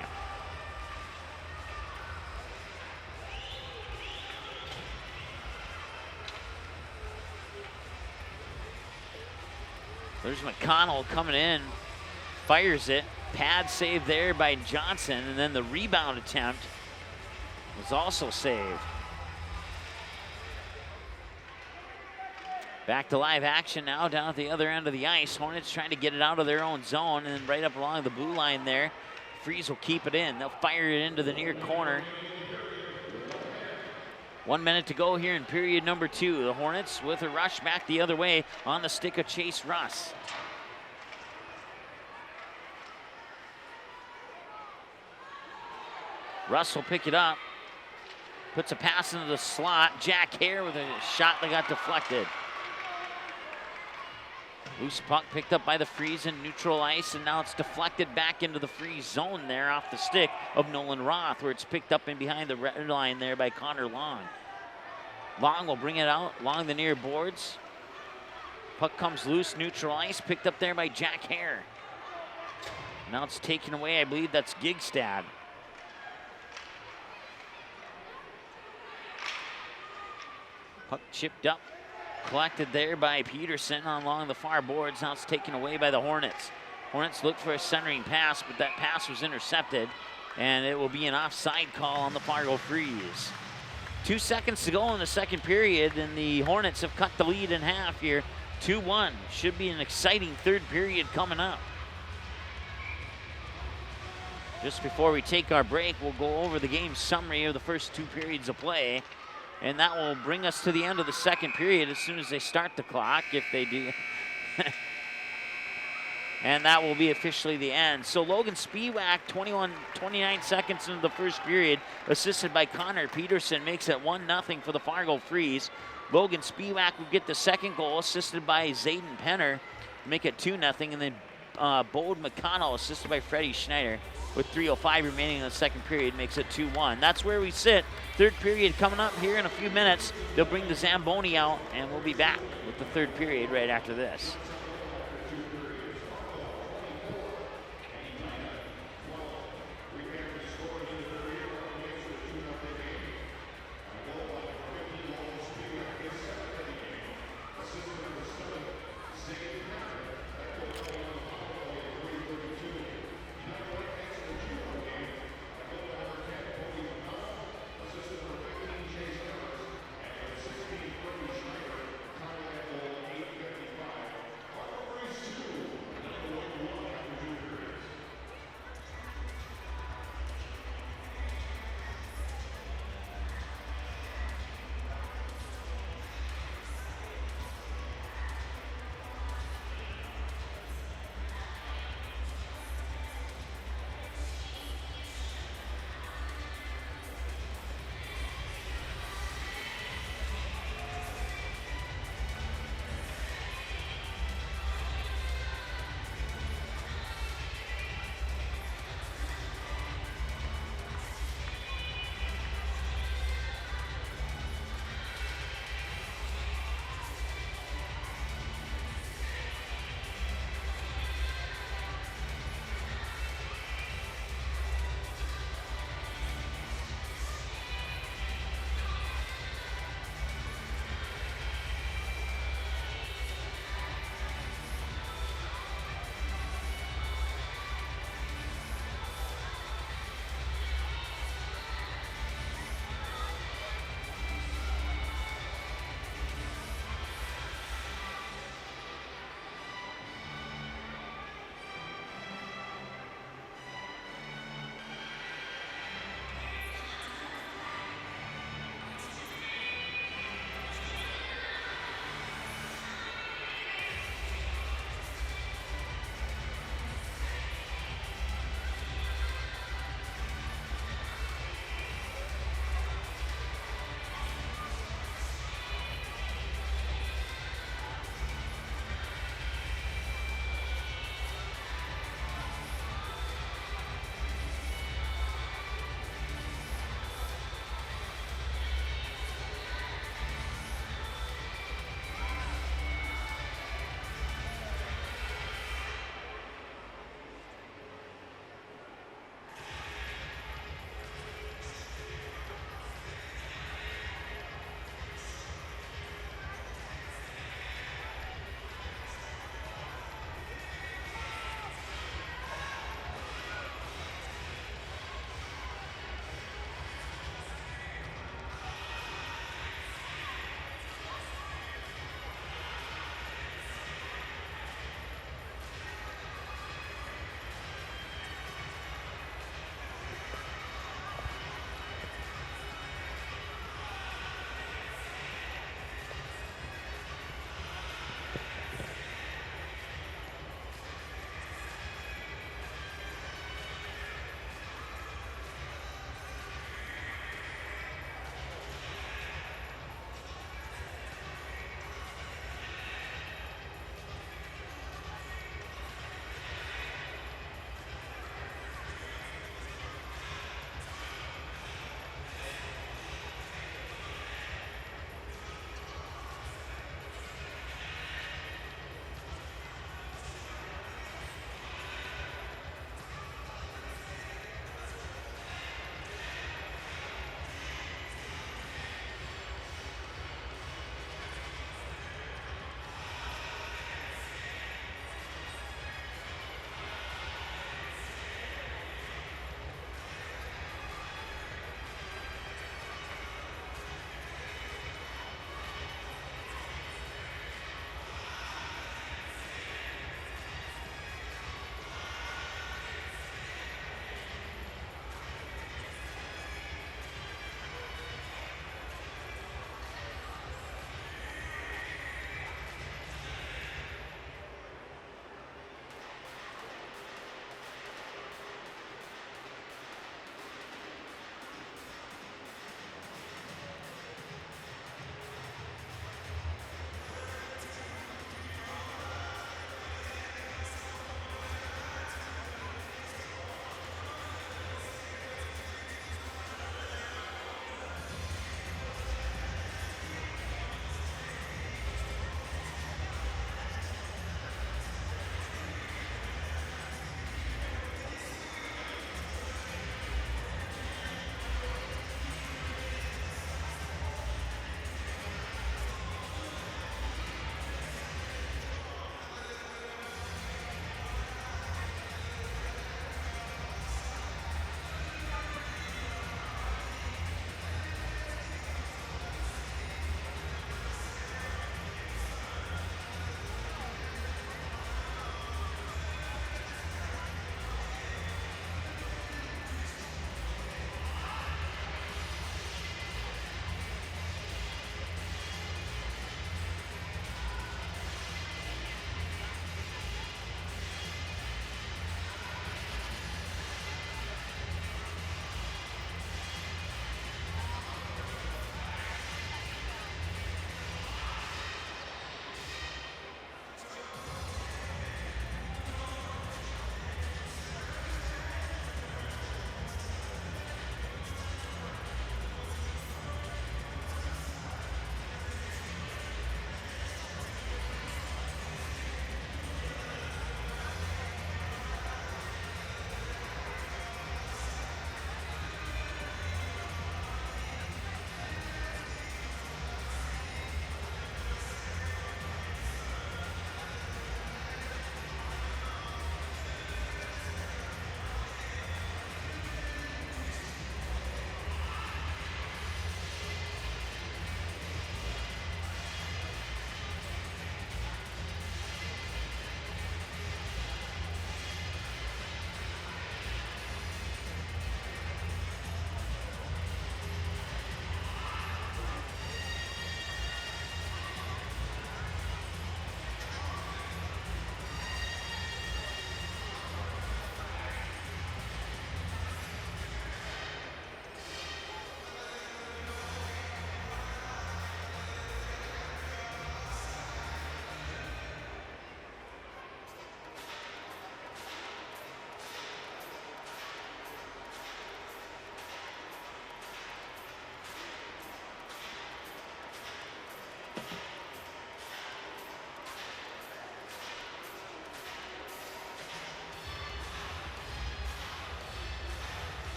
S2: There's McConnell coming in, fires it, pad save there by Johnson, and then the rebound attempt was also saved. Back to live action now down at the other end of the ice. Hornets trying to get it out of their own zone, and then right up along the blue line there. Freeze will keep it in. They'll fire it into the near corner. 1 minute to go here in period number 2. The Hornets with a rush back the other way on the stick of Chase Russ. Russ will pick it up. Puts a pass into the slot. Jack Hare with a shot that got deflected. Loose puck picked up by the Freeze in neutral ice, and now it's deflected back into the Freeze zone there off the stick of Nolan Roth, where it's picked up in behind the red line there by Connor Long. Long will bring it out along the near boards. Puck comes loose, neutral ice, picked up there by Jack Hare. Now it's taken away, I believe that's Gigstad. Puck chipped up, collected there by Peterson along the far boards. Now it's taken away by the Hornets. Hornets look for a centering pass, but that pass was intercepted, and it will be an offside call on the Fargo Freeze. 2 seconds to go in the second period, and the Hornets have cut the lead in half here. 2-1. Should be an exciting third period coming up. Just before we take our break, we'll go over the game summary of the first 2 periods of play. And that will bring us to the end of the second period as soon as they start the clock, if they do. And that will be officially the end. So Logan Spiewak, 29 seconds into the first period, assisted by Connor Peterson, makes it 1-0 for the Fargo Freeze. Logan Spiewak will get the second goal, assisted by Zayden Penner, make it 2-0. And then Bode McConnell, assisted by Freddie Schneider, with 3:05 remaining in the second period, makes it 2-1. That's where we sit. Third period coming up here in a few minutes. They'll bring the Zamboni out, and we'll be back with the third period right after this.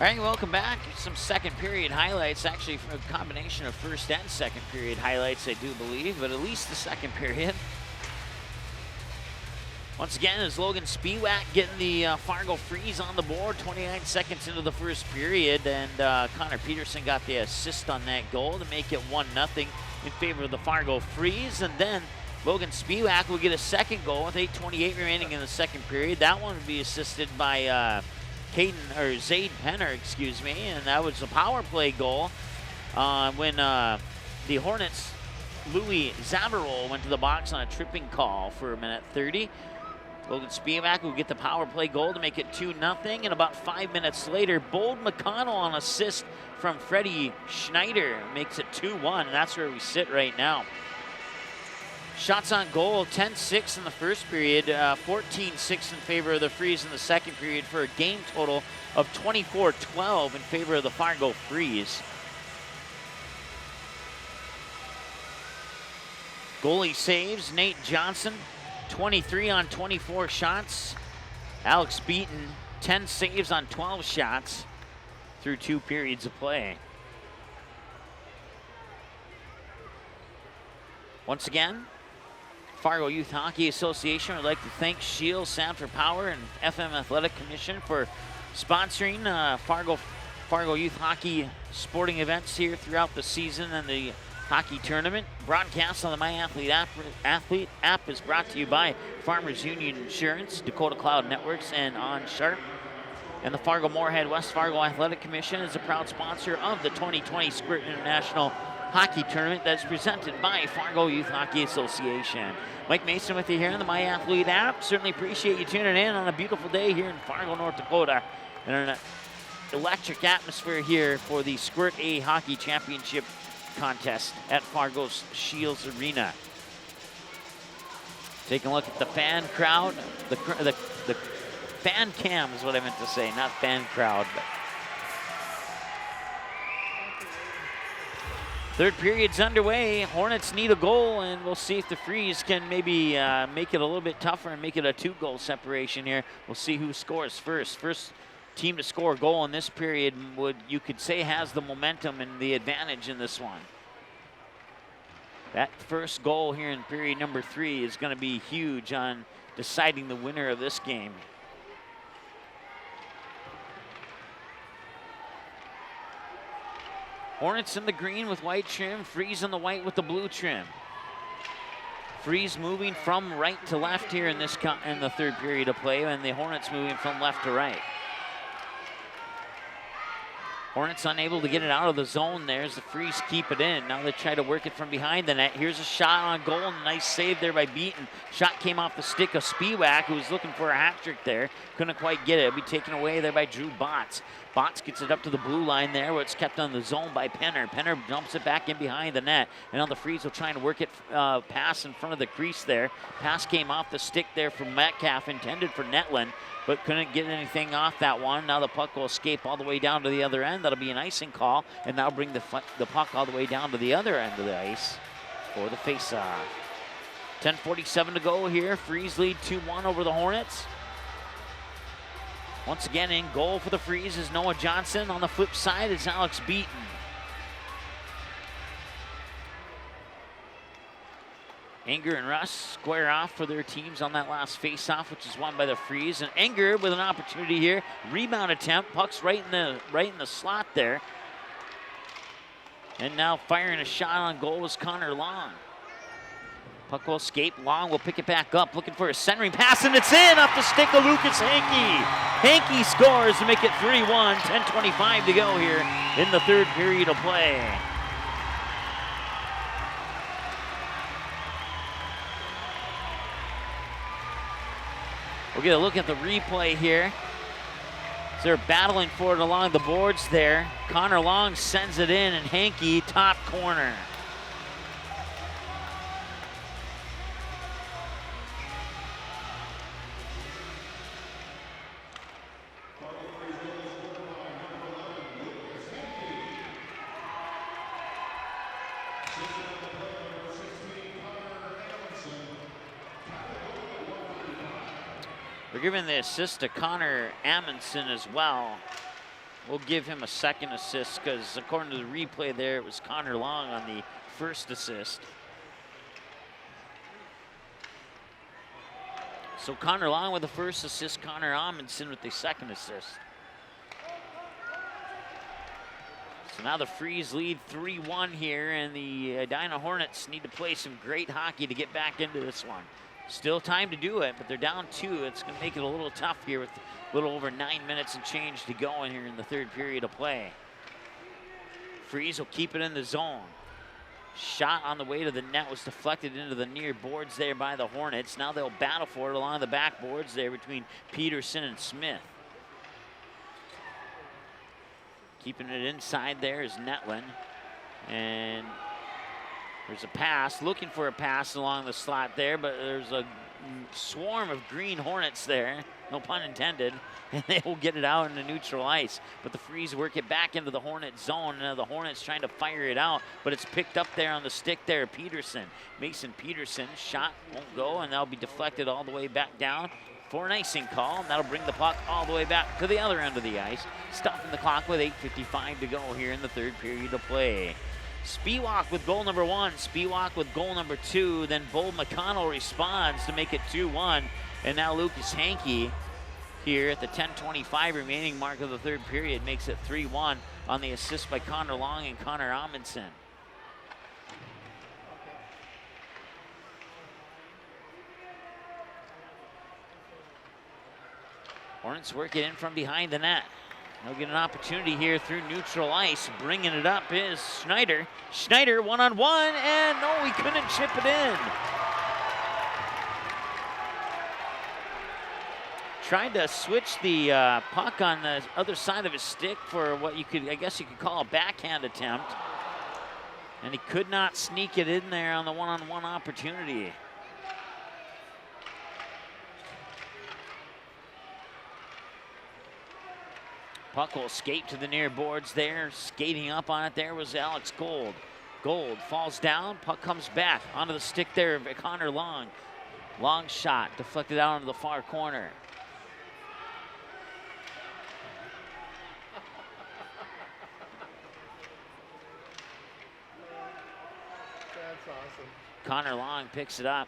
S2: All right, welcome back. Some second period highlights, actually from a combination of first and second period highlights, I do believe, but at least the second period. Once again, is Logan Spiewak getting the Fargo Freeze on the board, 29 seconds into the first period, and Connor Peterson got the assist on that goal to make it 1-0 in favor of the Fargo Freeze, and then Logan Spiewak will get a second goal with 8:28 remaining in the second period. That one would be assisted by Zade Penner, excuse me, and that was a power play goal when the Hornets' Louis Zabarol went to the box on a tripping call for a minute 30. Logan Spiewak will get the power play goal to make it 2-0, and about 5 minutes later, Bold McConnell on assist from Freddie Schneider makes it 2-1, and that's where we sit right now. Shots on goal, 10-6 in the first period, 14-6 in favor of the Freeze in the second period for a game total of 24-12 in favor of the Fargo Freeze. Goalie saves, Nate Johnson, 23 on 24 shots. Alex Beaton, 10 saves on 12 shots through 2 periods of play. Once again, Fargo Youth Hockey Association would like to thank Shield, Sanford Power, and FM Athletic Commission for sponsoring Fargo Youth Hockey sporting events here throughout the season and the hockey tournament. Broadcast on the My Athlete app is brought to you by Farmers Union Insurance, Dakota Cloud Networks, and On Sharp. And the Fargo Moorhead West Fargo Athletic Commission is a proud sponsor of the 2020 Squirt International Hockey Tournament that's presented by Fargo Youth Hockey Association. Mike Mason with you here on the My Athlete app. Certainly appreciate you tuning in on a beautiful day here in Fargo, North Dakota, and an electric atmosphere here for the Squirt A Hockey Championship contest at Fargo's Shields Arena. Taking a look at the fan crowd, the fan cam is what I meant to say, not fan crowd. But third period's underway. Hornets need a goal, and we'll see if the Freeze can maybe make it a little bit tougher and make it a 2-goal separation here. We'll see who scores first. First team to score a goal in this period you could say has the momentum and the advantage in this one. That first goal here in period number 3 is going to be huge on deciding the winner of this game. Hornets in the green with white trim, Freeze in the white with the blue trim. Freeze moving from right to left here in the third period of play, and the Hornets moving from left to right. Hornets unable to get it out of the zone there as the Freeze keep it in. Now they try to work it from behind the net. Here's a shot on goal, and a nice save there by Beaton. Shot came off the stick of Spiewak, who was looking for a hat trick there. Couldn't quite get it. It'll be taken away there by Drew Botts. Botts gets it up to the blue line there where it's kept on the zone by Penner. Penner jumps it back in behind the net. And now the Freeze will try to work it pass in front of the crease there. Pass came off the stick there from Metcalf, intended for Netland, but couldn't get anything off that one. Now the puck will escape all the way down to the other end. That'll be an icing call, and that'll bring the puck all the way down to the other end of the ice for the face-off. 10:47 to go here. Freeze lead 2-1 over the Hornets. Once again, in goal for the Freeze is Noah Johnson. On the flip side is Alex Beaton. Enger and Russ square off for their teams on that last face-off, which is won by the Freeze. And Enger with an opportunity here. Rebound attempt. Puck's right in the slot there. And now firing a shot on goal was Connor Long. Puck will escape. Long will pick it back up, looking for a centering pass, and it's in off the stick of Lucas Hankey. Hankey scores to make it 3-1. 10:25 to go here in the third period of play. We'll get a look at the replay here. They're battling for it along the boards there. Connor Long sends it in, and Hankey top corner. We're giving the assist to Connor Amundsen as well. we'll give him a second assist because according to the replay there, it was Connor Long on the first assist. So Connor Long with the first assist, Connor Amundsen with the second assist. So now the Freeze lead 3-1 here, and the Edina Hornets need to play some great hockey to get back into this one. Still time to do it, but they're down 2. It's going to make it a little tough here with a little over 9 minutes and change to go in here in the third period of play. Freeze will keep it in the zone. Shot on the way to the net was deflected into the near boards there by the Hornets. Now they'll battle for it along the back boards there between Peterson and Smith. Keeping it inside there is Netlin. And there's a pass, looking for a pass along the slot there, but there's a swarm of green Hornets there, no pun intended, and they will get it out into neutral ice. But the Freeze work it back into the Hornet zone. Now the Hornets trying to fire it out, but it's picked up there on the stick there, Peterson. Mason Peterson, shot won't go, and that'll be deflected all the way back down for an icing call, and that'll bring the puck all the way back to the other end of the ice. Stopping the clock with 8:55 to go here in the third period of play. Spiewak with goal number 1, Spiewak with goal number 2, then Bo McConnell responds to make it 2-1, and now Lucas Hankey here at the 10:25 remaining mark of the third period makes it 3-1 on the assist by Connor Long and Connor Amundsen. Hornets work it in from behind the net. They'll get an opportunity here through neutral ice. Bringing it up is Schneider. Schneider one-on-one, and no, he couldn't chip it in. Tried to switch the puck on the other side of his stick for what you could, I guess you could call a backhand attempt. And he could not sneak it in there on the one-on-one opportunity. Puck will escape to the near boards there. Skating up on it there was Alex Gold. Gold falls down, puck comes back onto the stick there of Connor Long. Long shot deflected out into the far corner.
S3: That's awesome.
S2: Connor Long picks it up,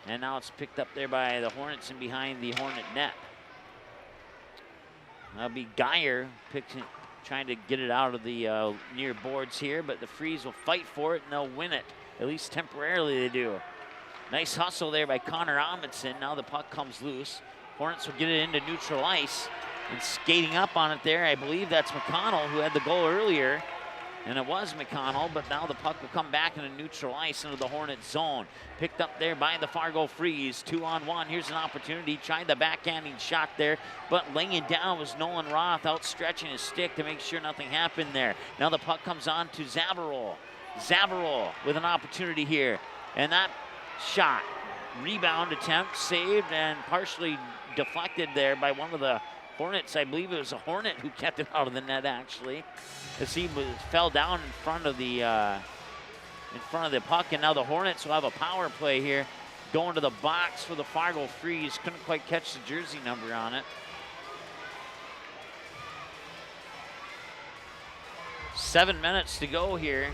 S2: and now it's picked up there by the Hornets and behind the Hornet net. That'll be Geyer trying to get it out of the near boards here, but the Freeze will fight for it and they'll win it. At least temporarily they do. Nice hustle there by Connor Amundsen. Now the puck comes loose. Hornets will get it into neutral ice, and skating up on it there, I believe that's McConnell who had the goal earlier. And it was McConnell, but now the puck will come back into neutral ice into the Hornet zone. Picked up there by the Fargo Freeze, 2-on-1. Here's an opportunity. Tried the backhanding shot there, but laying it down was Nolan Roth outstretching his stick to make sure nothing happened there. Now the puck comes on to Zavarol. Zavarol with an opportunity here. And that shot, rebound attempt, saved and partially deflected there by one of the Hornets. I believe it was a Hornet who kept it out of the net actually. As he fell down in front of the puck, and now the Hornets will have a power play here, going to the box for the Fargo Freeze. Couldn't quite catch the jersey number on it. 7 minutes to go here,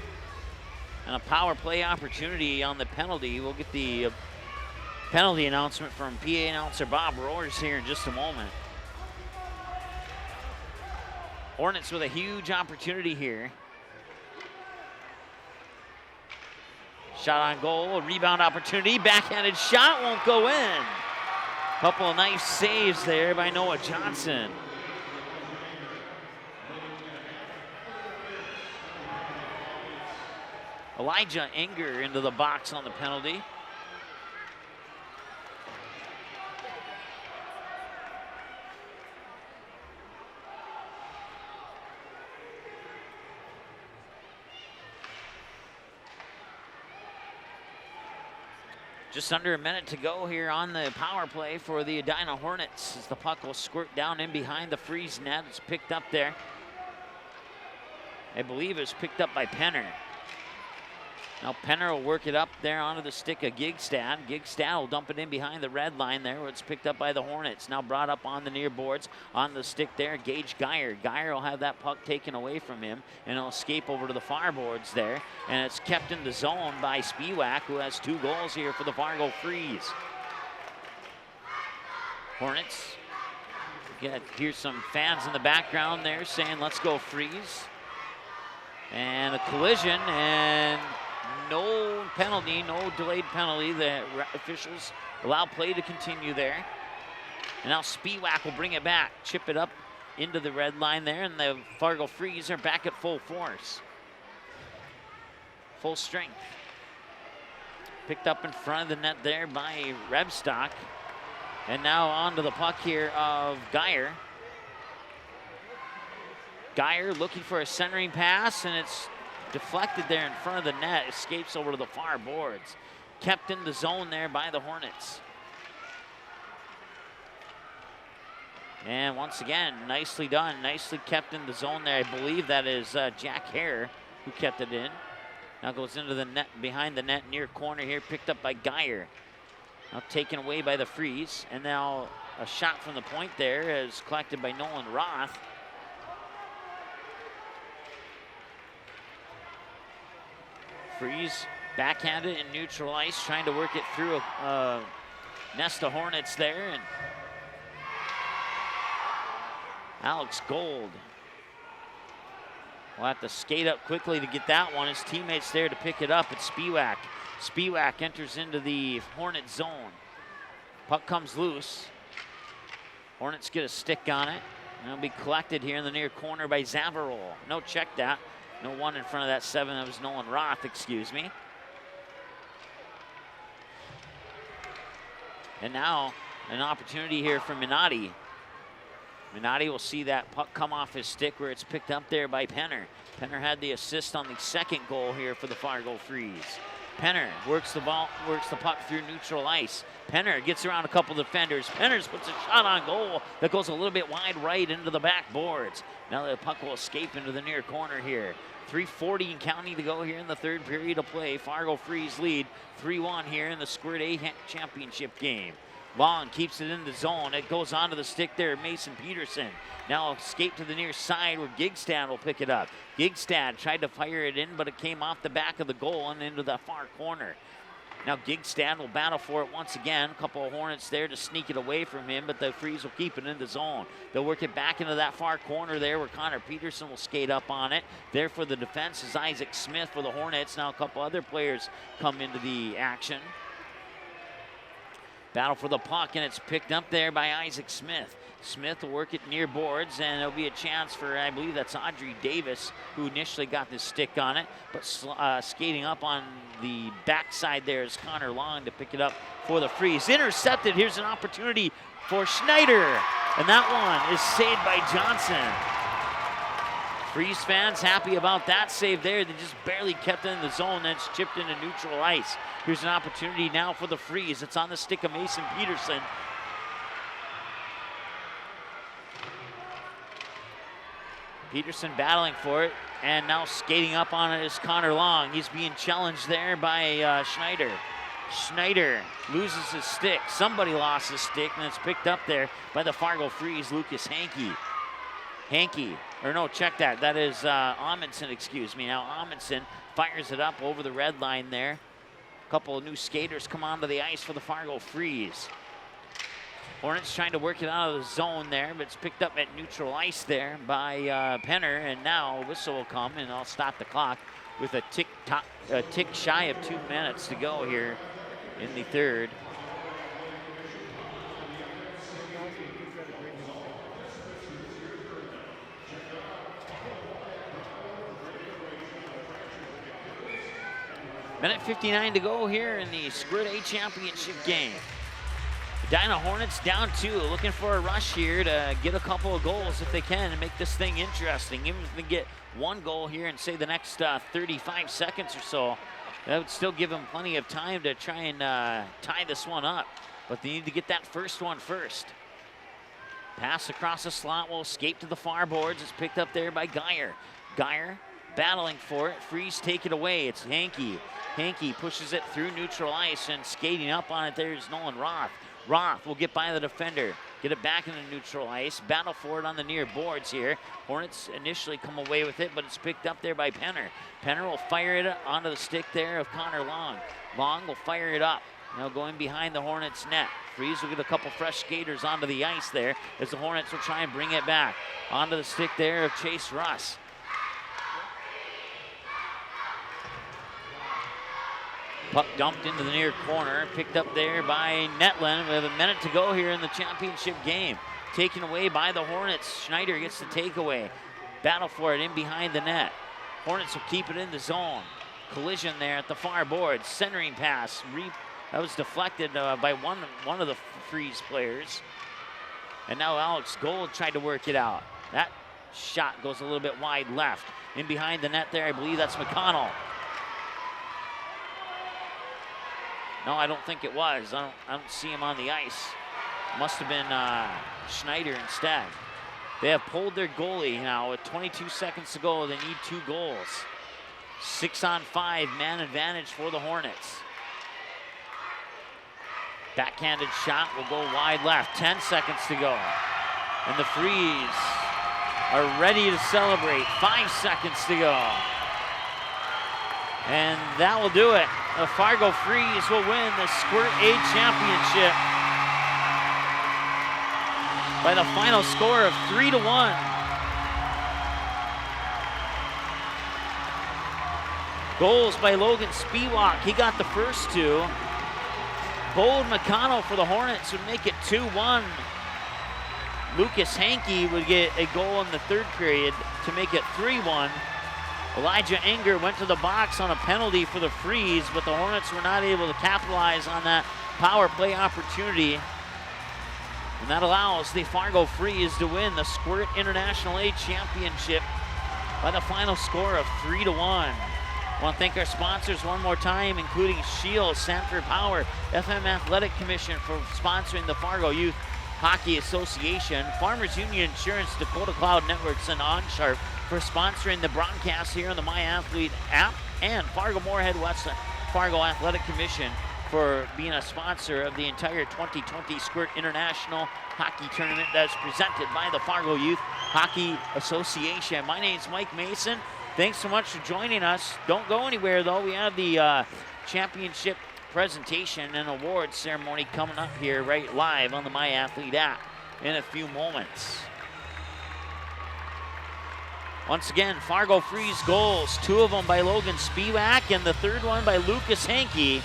S2: and a power play opportunity on the penalty. We'll get the penalty announcement from PA announcer Bob Roars here in just a moment. Hornets with a huge opportunity here. Shot on goal, a rebound opportunity, backhanded shot won't go in. Couple of nice saves there by Noah Johnson. Elijah Enger into the box on the penalty. Just under a minute to go here on the power play for the Edina Hornets as the puck will squirt down in behind the Freeze net. It's picked up there. I believe it's picked up by Penner. Now Penner will work it up there onto the stick of Gigstad. Gigstad will dump it in behind the red line there where it's picked up by the Hornets. Now brought up on the near boards. On the stick there, Gage Geyer. Geyer will have that puck taken away from him and it'll escape over to the far boards there. And it's kept in the zone by Spiewak, who has 2 goals here for the Fargo Freeze. Hornets. Here's some fans in the background there saying, let's go Freeze. And a collision and no penalty, no delayed penalty. The officials allow play to continue there. And now Spiewak will bring it back, chip it up into the red line there, and the Fargo Freeze are back at full force. Full strength. Picked up in front of the net there by Rebstock. And now onto the puck here of Geyer. Geyer looking for a centering pass, and it's deflected there in front of the net, escapes over to the far boards. Kept in the zone there by the Hornets. And once again, nicely done, nicely kept in the zone there. I believe that is Jack Hare who kept it in. Now goes into the net, behind the net, near corner here, picked up by Geyer. Now taken away by the Freeze. And now a shot from the point there is collected by Nolan Roth. Freeze backhanded in neutral ice, trying to work it through a nest of Hornets there. And Alex Gold will have to skate up quickly to get that one. His teammates there to pick it up. It's Spiewak. Spiewak enters into the Hornet zone. Puck comes loose. Hornets get a stick on it. And it'll be collected here in the near corner by Zavarol. No, check that. No one in front of that 7. That was Nolan Roth, excuse me. And now an opportunity here for Minotti. Minotti will see that puck come off his stick where it's picked up there by Penner. Penner had the assist on the 2nd goal here for the Fargo Freeze. Penner works the puck through neutral ice. Penner gets around a couple defenders. Penner puts a shot on goal that goes a little bit wide right into the back boards. Now the puck will escape into the near corner here. 3:40 and counting to go here in the 3rd period of play. Fargo Freeze lead 3-1 here in the Squirt A championship game. Long keeps it in the zone. It goes onto the stick there, Mason Peterson. Now escape to the near side where Gigstad will pick it up. Gigstad tried to fire it in, but it came off the back of the goal and into the far corner. Now Gigstad will battle for it once again. A couple of Hornets there to sneak it away from him, but the Freeze will keep it in the zone. They'll work it back into that far corner there where Connor Peterson will skate up on it. There for the defense is Isaac Smith for the Hornets. Now a couple other players come into the action. Battle for the puck, and it's picked up there by Isaac Smith. Smith will work it near boards, and there'll be a chance for, I believe that's Audrey Davis, who initially got the stick on it, but skating up on the backside there is Connor Long to pick it up for the Freeze. Intercepted. Here's an opportunity for Schneider, and that one is saved by Johnson. Freeze fans happy about that save there. They just barely kept it in the zone, then it's chipped into neutral ice. Here's an opportunity now for the Freeze. It's on the stick of Mason Peterson. Peterson battling for it, and now skating up on it is Connor Long. He's being challenged there by Schneider. Schneider loses his stick. Somebody lost his stick, and it's picked up there by the Fargo Freeze, Lucas Hankey, or no, check that. That is Amundsen, excuse me. Now Amundsen fires it up over the red line there. A couple of new skaters come onto the ice for the Fargo Freeze. Hornets trying to work it out of the zone there, but it's picked up at neutral ice there by Penner, and now a whistle will come, and I'll stop the clock with a tick shy of 2 minutes to go here in the 3rd. Minute 59 to go here in the Squirt A championship game. Edina Hornets down 2, looking for a rush here to get a couple of goals if they can and make this thing interesting. Even if they get 1 goal here in, say, the next 35 seconds or so, that would still give them plenty of time to try and tie this one up. But they need to get that first one first. Pass across the slot will escape to the far boards. It's picked up there by Geyer. Geyer battling for it. Freeze take it away. It's Hankey. Hankey pushes it through neutral ice, and skating up on it there is Nolan Roth. Roth will get by the defender, get it back into neutral ice, battle for it on the near boards here. Hornets initially come away with it, but it's picked up there by Penner. Penner will fire it onto the stick there of Connor Long. Long will fire it up. Now going behind the Hornets net. Freeze will get a couple fresh skaters onto the ice there as the Hornets will try and bring it back. Onto the stick there of Chase Russ. Puck dumped into the near corner, picked up there by Netlin. We have a minute to go here in the championship game. Taken away by the Hornets. Schneider gets the takeaway. Battle for it in behind the net. Hornets will keep it in the zone. Collision there at the far board. Centering pass. That was deflected by one of the Freeze players. And now Alex Gold tried to work it out. That shot goes a little bit wide left. In behind the net there, I believe that's McConnell. No, I don't think it was. I don't see him on the ice. Must have been Schneider instead. They have pulled their goalie now with 22 seconds to go. They need 2 goals. 6-on-5 man advantage for the Hornets. Backhanded shot will go wide left. 10 seconds to go. And the Freeze are ready to celebrate. 5 seconds to go. And that will do it. The Fargo Freeze will win the Squirt A championship by the final score of 3-1. Goals by Logan Spiewak. He got the first 2. Bold McConnell for the Hornets would make it 2-1. Lucas Hankey would get a goal in the third period to make it 3-1. Elijah Enger went to the box on a penalty for the Freeze, but the Hornets were not able to capitalize on that power play opportunity. And that allows the Fargo Freeze to win the Squirt International A Championship by the final score of 3-1. I want to thank our sponsors one more time, including Shield, Sanford Power, FM Athletic Commission for sponsoring the Fargo Youth Hockey Association, Farmers Union Insurance, Dakota Cloud Networks, and OnSharp for sponsoring the broadcast here on the MyAthlete app, and Fargo Moorhead West Fargo Athletic Commission for being a sponsor of the entire 2020 Squirt International Hockey Tournament that's presented by the Fargo Youth Hockey Association. My name's Mike Mason. Thanks so much for joining us. Don't go anywhere, though. We have the championship presentation and awards ceremony coming up here right live on the MyAthlete app in a few moments. Once again, Fargo Freeze goals, 2 of them by Logan Spiewak and the third one by Lucas Hankey.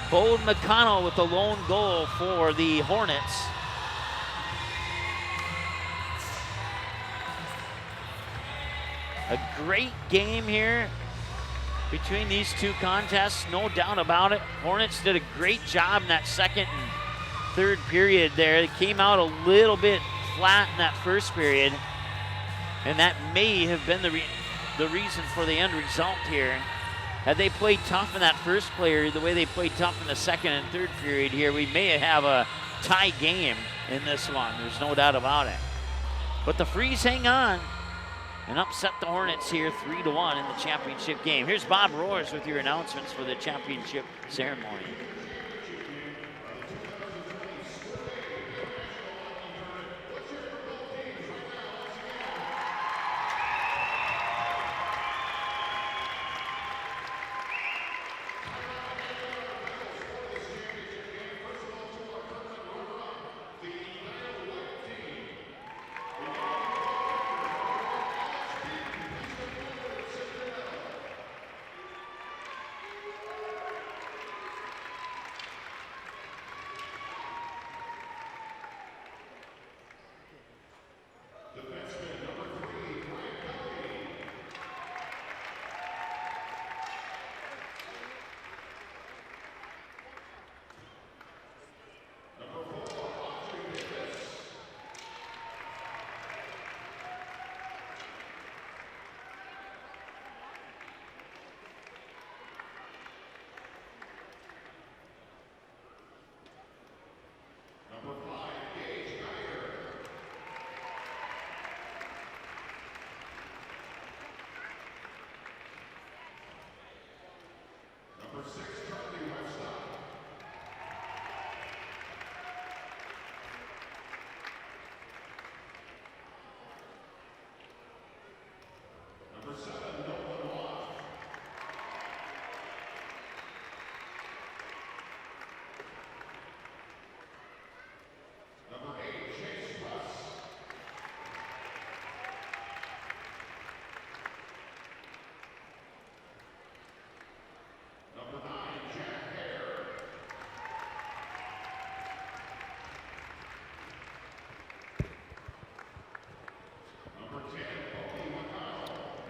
S2: Bold McConnell with the lone goal for the Hornets. A great game here between these 2 contests, no doubt about it. Hornets did a great job in that second and third period there. It came out a little bit flat in that first period, and that may have been the reason for the end result here. Had they played tough in that first period, the way they played tough in the second and third period here, we may have a tie game in this one. There's no doubt about it. But the Freeze hang on and upset the Hornets here 3-1 in the championship game. Here's Bob Roars with your announcements for the championship ceremony.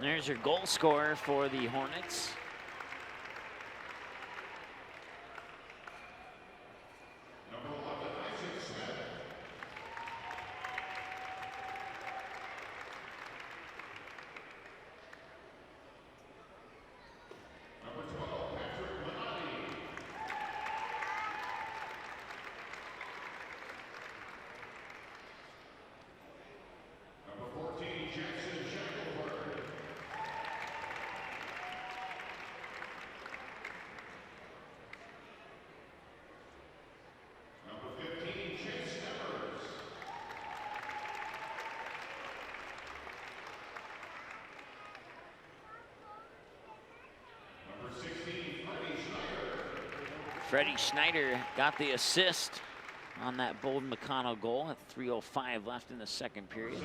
S2: There's your goal scorer for the Hornets. Freddie Schneider got the assist on that Bolden McConnell goal at 3:05 left in the second period.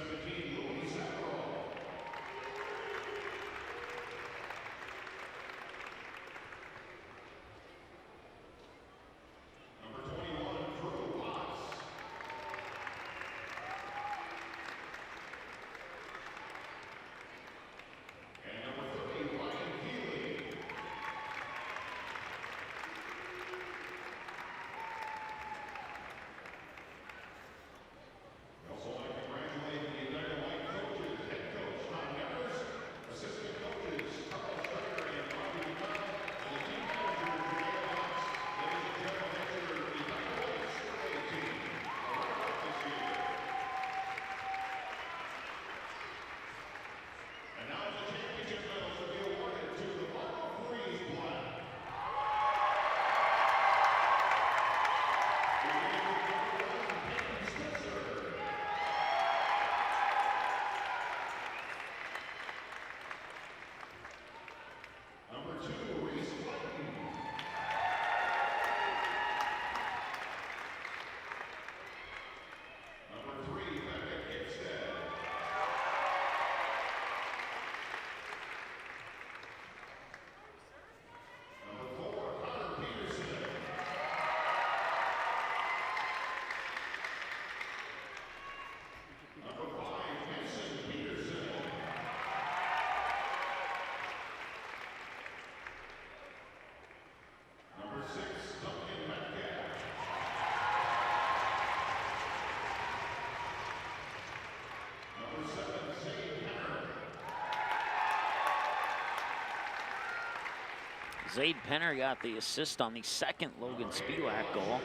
S2: Zaid Penner got the assist on the second Logan Spiewak goal.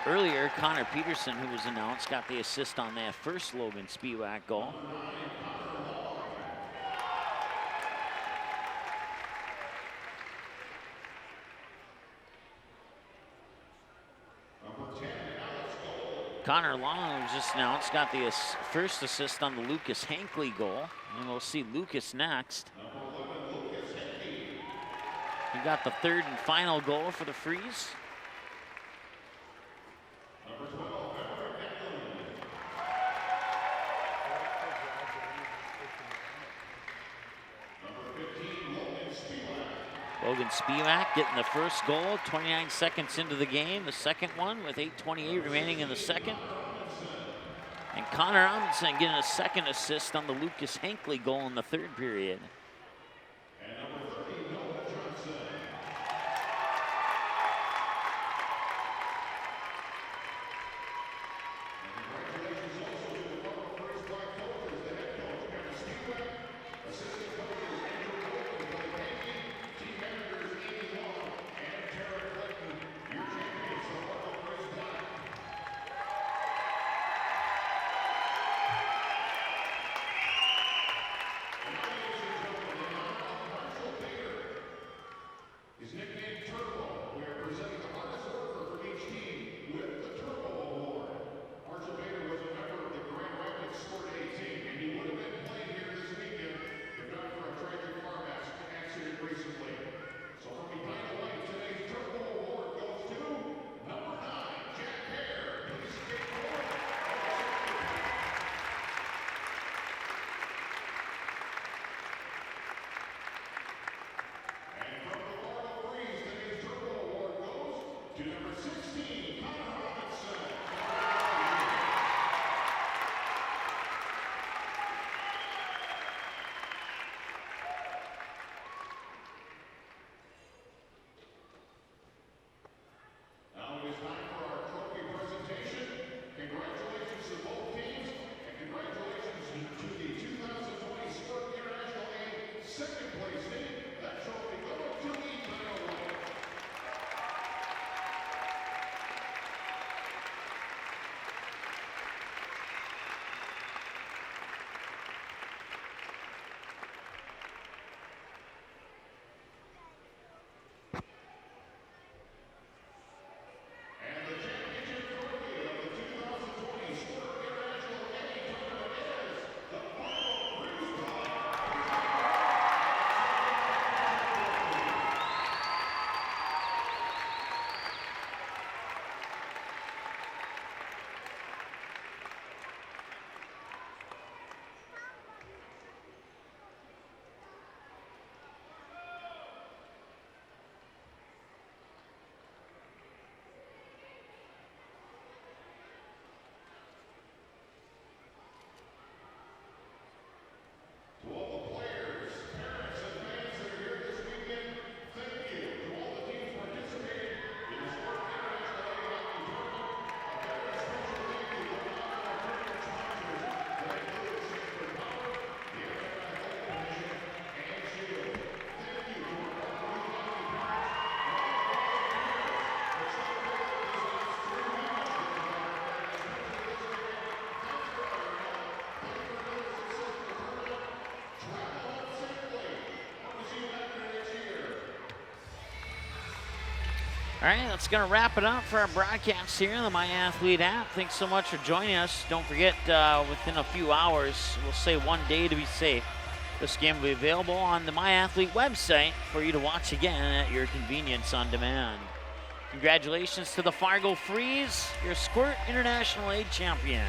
S2: Earlier, Connor Peterson, who was announced, got the assist on that first Logan Spiewak goal. Connor Long, who was just announced, got the first assist on the Lucas Hankley goal. And we'll see Lucas next. He got the third and final goal for the Freeze. Logan Spiewak getting the first goal 29 seconds into the game. The second one with 8:28 remaining in the second. And Connor Amundsen getting a second assist on the Lucas Hankley goal in the third period. All right, that's going to wrap it up for our broadcast here on the My Athlete app. Thanks so much for joining us. Don't forget, within a few hours, we'll say one day to be safe. This game will be available on the My Athlete website for you to watch again at your convenience on demand. Congratulations to the Fargo Freeze, your Squirt International Aid champions.